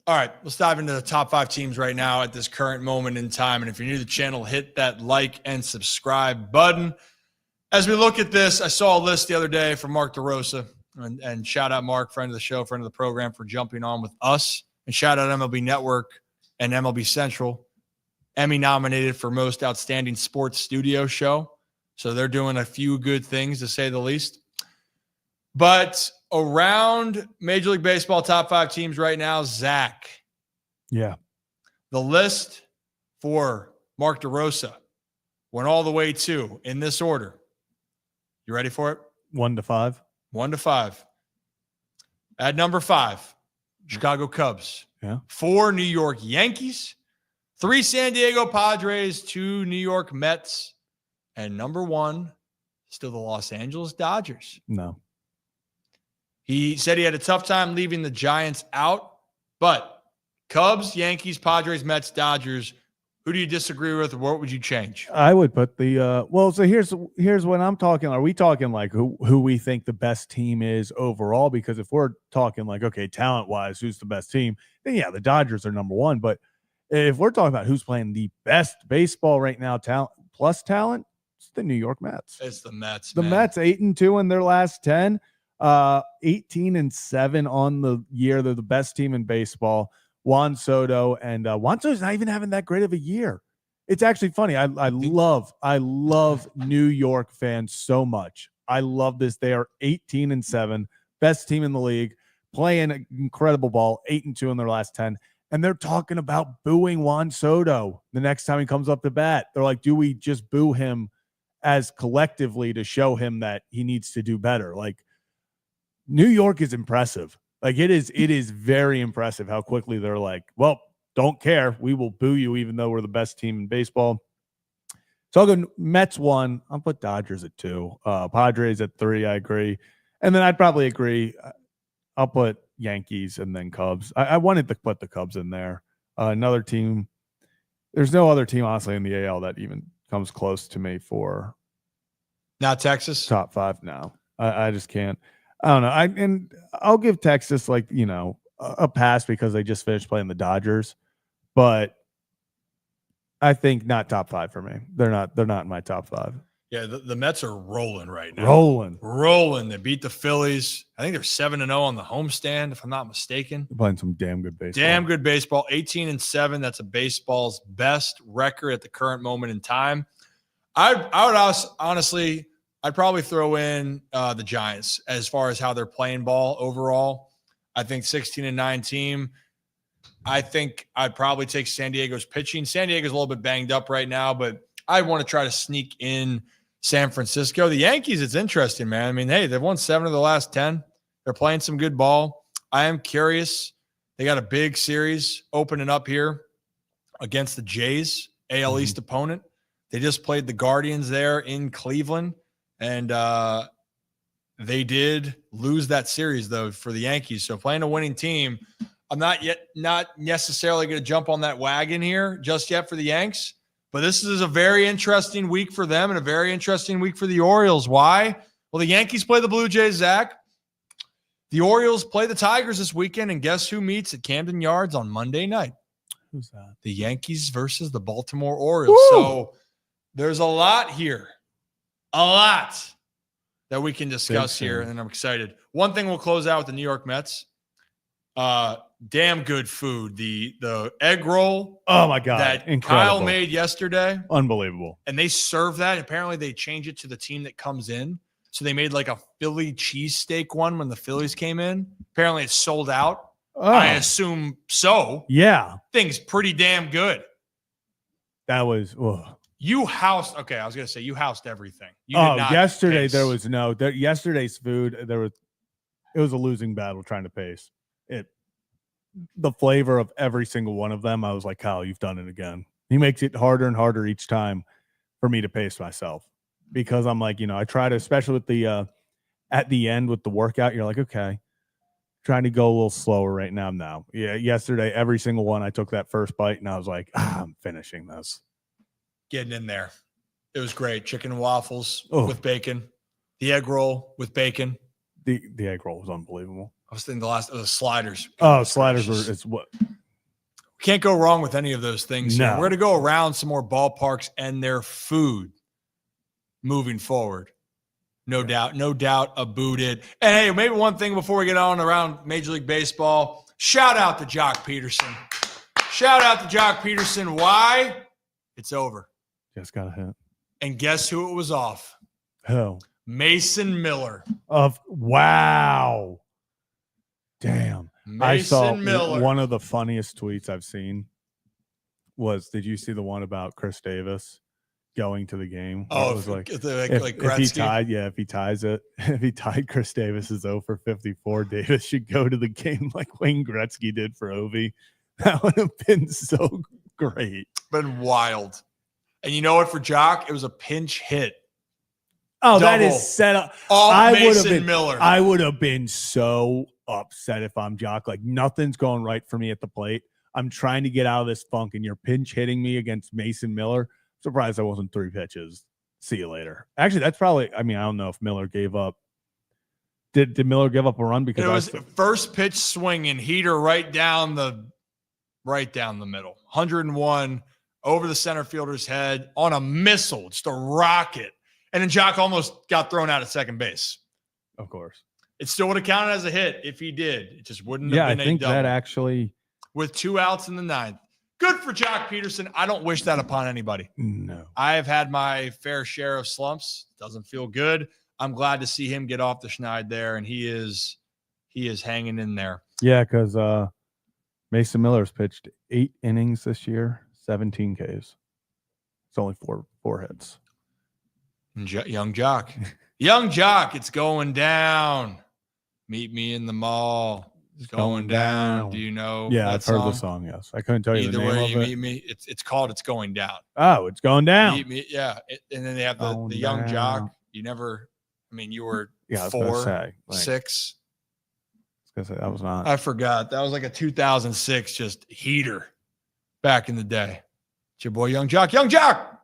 right, let's dive into the top 5 teams right now at this current moment in time. And if you're new to the channel, hit that like and subscribe button. As we look at this, I saw a list the other day from Mark DeRosa. And shout out Mark, friend of the show, friend of the program, for jumping on with us. And shout out MLB Network and MLB Central. Emmy nominated for Most Outstanding Sports Studio Show. So they're doing a few good things, to say the least. But around Major League Baseball top 5 teams right now, Zach. Yeah. The list for Mark DeRosa went all the way to, in this order. You ready for it? 1 to 5. 1 to 5. At number 5, Chicago Cubs. Yeah. 4, New York Yankees. 3, San Diego Padres. 2, New York Mets. And number 1, still the Los Angeles Dodgers. No. He said he had a tough time leaving the Giants out, but Cubs, Yankees, Padres, Mets, Dodgers, who do you disagree with? Or what would you change? I would put the so here's what I'm talking. Are we talking like who we think the best team is overall? Because if we're talking like, okay, talent-wise, who's the best team, then yeah, the Dodgers are number 1. But if we're talking about who's playing the best baseball right now, talent, it's the New York Mets. It's the Mets. The Mets 8-2 in their last 10. 18-7 on the year. They're the best team in baseball. Juan Soto, and Juan Soto's not even having that great of a year. It's actually funny. I love New York fans so much. I love this. They are 18-7, best team in the league, playing incredible ball, 8-2 in their last 10. And they're talking about booing Juan Soto the next time he comes up to bat. They're like, do we just boo him as collectively to show him that he needs to do better? Like, New York is impressive. Like, it is very impressive how quickly they're like, well, don't care. We will boo you even though we're the best team in baseball. So I'll go Mets 1. I'll put Dodgers at 2. Padres at 3, I agree. And then I'd probably agree. I'll put Yankees and then Cubs. I wanted to put the Cubs in there. Another team. There's no other team, honestly, in the AL that even comes close to me for Not Texas? top 5 now. I just can't. I don't know. I'll give Texas a pass because they just finished playing the Dodgers, but I think not top 5 for me. They're not in my top 5. Yeah, the Mets are rolling right now. Rolling. They beat the Phillies. I think they're 7-0 on the homestand, if I'm not mistaken. They're playing some damn good baseball. 18-7. That's a baseball's best record at the current moment in time. I would honestly, I'd probably throw in the Giants as far as how they're playing ball overall. I think 16-9 team. I think I'd probably take San Diego's pitching. San Diego's a little bit banged up right now, but I want to try to sneak in San Francisco. The Yankees, it's interesting, man. I mean, hey, they've won 7 of the last 10. They're playing some good ball. I am curious. They got a big series opening up here against the Jays, AL East opponent. They just played the Guardians there in Cleveland, and they did lose that series, though, for the Yankees. So playing a winning team, I'm not necessarily going to jump on that wagon here just yet for the Yanks, but this is a very interesting week for them and a very interesting week for the Orioles. Why? Well, the Yankees play the Blue Jays, Zach. The Orioles play the Tigers this weekend, and guess who meets at Camden Yards on Monday night? Who's that? The Yankees versus the Baltimore Orioles. Woo! So there's a lot here, a lot that we can discuss here, and I'm excited. One thing we'll close out with the New York Mets. Damn good food. The egg roll. Oh my God. That Incredible. Kyle made yesterday. Unbelievable. And they serve that. Apparently they change it to the team that comes in. So they made like a Philly cheesesteak one when the Phillies came in. Apparently it's sold out. Oh. I assume so. Yeah. Thing's pretty damn good. That was You housed I was gonna say you housed everything. You did not yesterday pace. there was yesterday's food, it was a losing battle trying to pace. The flavor of every single one of them, I was like, Kyle, you've done it again. He makes it harder and harder each time for me to pace myself, because I'm like, I try to, especially with the at the end with the workout, you're like, okay, trying to go a little slower right now. No. Yeah, yesterday, every single one, I took that first bite and I was like, I'm finishing this. Getting in there. It was great. Chicken and waffles with bacon. The egg roll with bacon. The egg roll was unbelievable. I was thinking the sliders. Sliders were, it's what? Can't go wrong with any of those things. No. We're going to go around some more ballparks and their food moving forward. No doubt about it. And hey, maybe one thing before we get on around Major League Baseball, shout out to Jock Peterson. Why? It's over. Just got a hit. And guess who it was off? Who? Mason Miller. Wow. Damn. I saw Miller. One of the funniest tweets I've seen was, did you see the one about Chris Davis going to the game? Oh, it was like Gretzky. If he tied Chris Davis is 0 for 54, Davis should go to the game like Wayne Gretzky did for Ovi. That would have been so great. Been wild. And you know what, for Jock, it was a pinch hit. Oh, that is set up. Miller. I would have been so upset if I'm Jock. Like, nothing's going right for me at the plate. I'm trying to get out of this funk, and you're pinch hitting me against Mason Miller. Surprised I wasn't 3 pitches. See you later. Actually, that's probably, I don't know if Miller gave up. Did Miller give up a run? Because it was first pitch swinging, heater right down the middle. 101 over the center fielder's head on a missile, just a rocket. And then Jock almost got thrown out at second base. Of course. It still would have counted as a hit if he did. It just wouldn't have been I think a double. that actually. With 2 outs in the 9th. Good for Jock Peterson. I don't wish that upon anybody. No. I have had my fair share of slumps. Doesn't feel good. I'm glad to see him get off the schneid there, and he is hanging in there. Yeah, because Mason Miller's pitched 8 innings this year, 17 Ks. It's only four hits. Young Jock. Young Jock, it's going down. Meet me in the mall. It's going down. Do you know? Yeah, I've heard the song. Yes, I couldn't tell you the name way of you it. meet me, it's called "It's Going Down." Oh, it's going down. Meet me, yeah. And then they have the young Jock. You never. You were 4, 6. I was gonna say that was not. I forgot. That was like a 2006 just heater back in the day. It's your boy, Young Jock. Young Jock.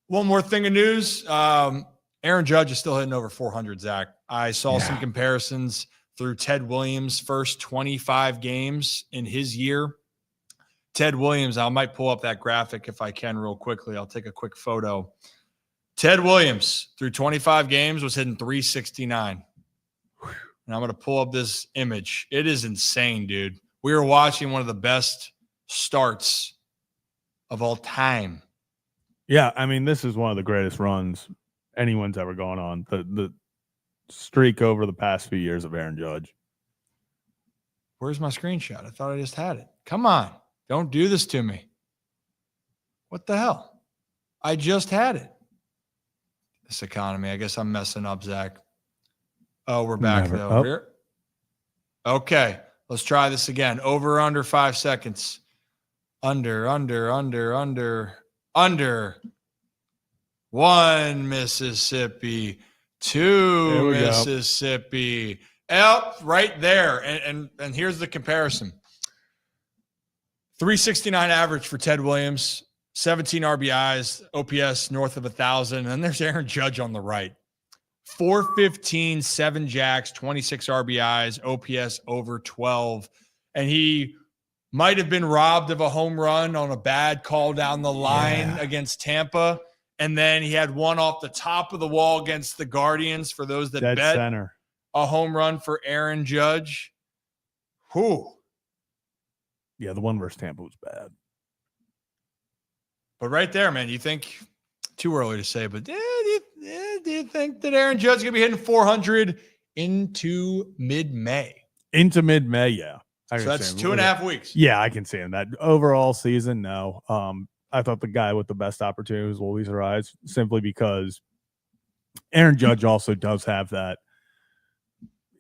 One more thing of news. Aaron Judge is still hitting over 400, Zach. I saw some comparisons through Ted Williams' first 25 games in his year. Ted Williams, I might pull up that graphic if I can real quickly. I'll take a quick photo. Ted Williams, through 25 games, was hitting 369. And I'm going to pull up this image. It is insane, dude. We were watching one of the best starts of all time. Yeah, this is one of the greatest runs anyone's ever gone on. The streak over the past few years of Aaron Judge. Where's my screenshot? I thought I just had it. Come on. Don't do this to me. What the hell? I just had it. This economy. I guess I'm messing up, Zach. Oh, we're back Never. though. Oh. We're- Okay. Let's try this again. Over under 5 seconds. Under. 1 Mississippi. 2 There we go. Mississippi. Yep, right there. And here's the comparison. 369 average for Ted Williams, 17 RBIs, OPS north of 1,000. And then there's Aaron Judge on the right. 415, 7 jacks, 26 RBIs, OPS over 12. And he might have been robbed of a home run on a bad call down the line against Tampa. And then he had one off the top of the wall against the Guardians for those that Dead bet. center. A home run for Aaron Judge. Whew. Yeah, the one versus Tampa was bad. But right there, man, you think too early to say, but do you think that Aaron Judge is going to be hitting 400 into mid-May? Into mid-May, yeah. I So can that's see him. 2.5 weeks. Yeah, I can see him. That overall season, no. I thought the guy with the best opportunity was Luis Ariz, simply because Aaron Judge also does have that.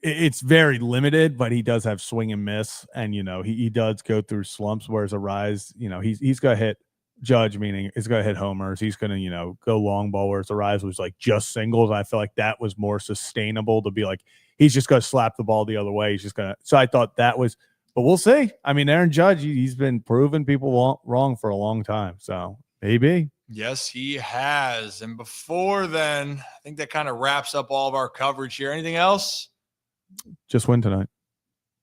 It's very limited, but he does have swing and miss, and he does go through slumps. Whereas Ariz, he's gonna hit Judge, meaning he's gonna hit homers. He's gonna go long ball. Whereas Ariz was like just singles. I feel like that was more sustainable to be like he's just gonna slap the ball the other way. He's just gonna. So I thought that was, but we'll see. I mean, Aaron Judge, he's been proving people wrong for a long time. So maybe. Yes, he has. And before then, I think that kind of wraps up all of our coverage here. Anything else? Just win tonight.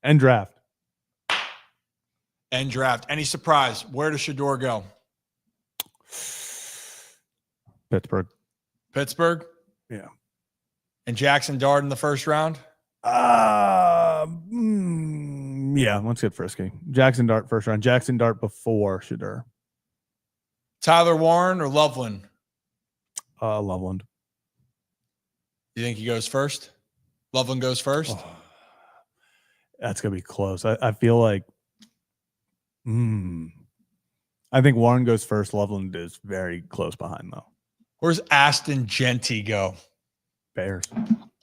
And draft. Any surprise? Where does Shador go? Pittsburgh. Yeah. And Jackson Dart in the first round? Yeah, let's get frisky. Jackson Dart first round. Jackson Dart before Shador. Tyler Warren or Loveland? Loveland. You think he goes first? Loveland goes first? Oh, that's going to be close. I feel like I think Warren goes first. Loveland is very close behind, though. Where's Aston Genty go? Bears.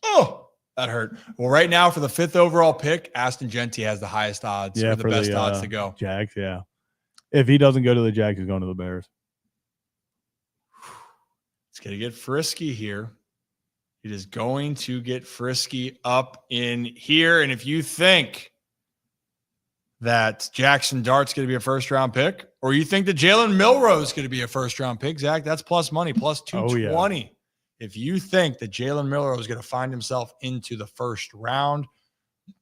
Oh, that hurt. Well, right now for the 5th overall pick, Aston Genty has the highest odds, or the best odds to go. Jags, yeah. If he doesn't go to the Jags, he's going to the Bears. It's going to get frisky here. It is going to get frisky up in here. And if you think that Jackson Dart's going to be a first-round pick, or you think that Jalen Milroe is going to be a first-round pick, Zach, that's plus money, plus 220. Oh, yeah. If you think that Jalen Milroe is going to find himself into the first round,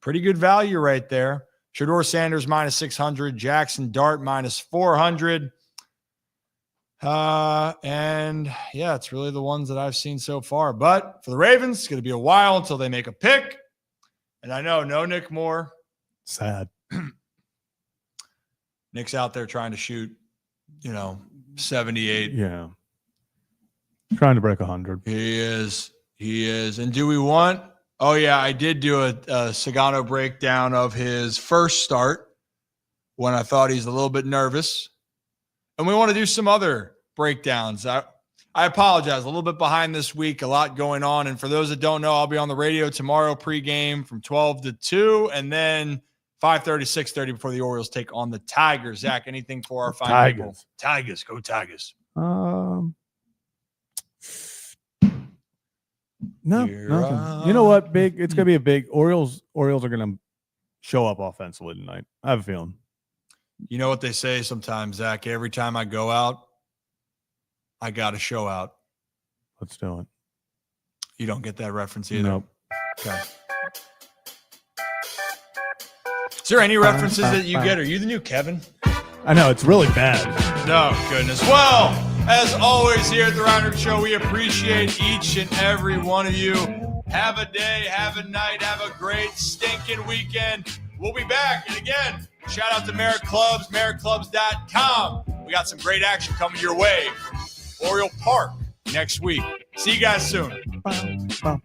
pretty good value right there. Shador Sanders minus 600, Jackson Dart minus 400. And yeah, it's really the ones that I've seen so far. But for the Ravens, it's going to be a while until they make a pick. And I know no Nick Moore. Sad. Nick's out there trying to shoot, 78. Yeah. Trying to break 100. He is. And do we want? Oh yeah, I did do a Sagano breakdown of his first start when I thought he's a little bit nervous. And we want to do some other breakdowns. I apologize, a little bit behind this week, a lot going on. And for those that don't know, I'll be on the radio tomorrow pregame from 12 to 2, and then 5:30, 6:30 before the Orioles take on the Tigers. Zach, anything for our fine people? Tigers, go Tigers. No, nothing. You know what? Big. It's gonna be a big. Orioles are gonna show up offensively tonight. I have a feeling. You know what they say sometimes, Zach? Every time I go out, I got to show out. Let's do it. You don't get that reference either. Nope. Okay. Is there any references that you get? Are you the new Kevin? I know it's really bad. No, goodness. Well, as always here at the Rounders Show, we appreciate each and every one of you. Have a day, have a night, have a great stinking weekend. We'll be back. And again, shout out to Merritt Clubs, merrittclubs.com. We got some great action coming your way from Oriole Park next week. See you guys soon. Bye.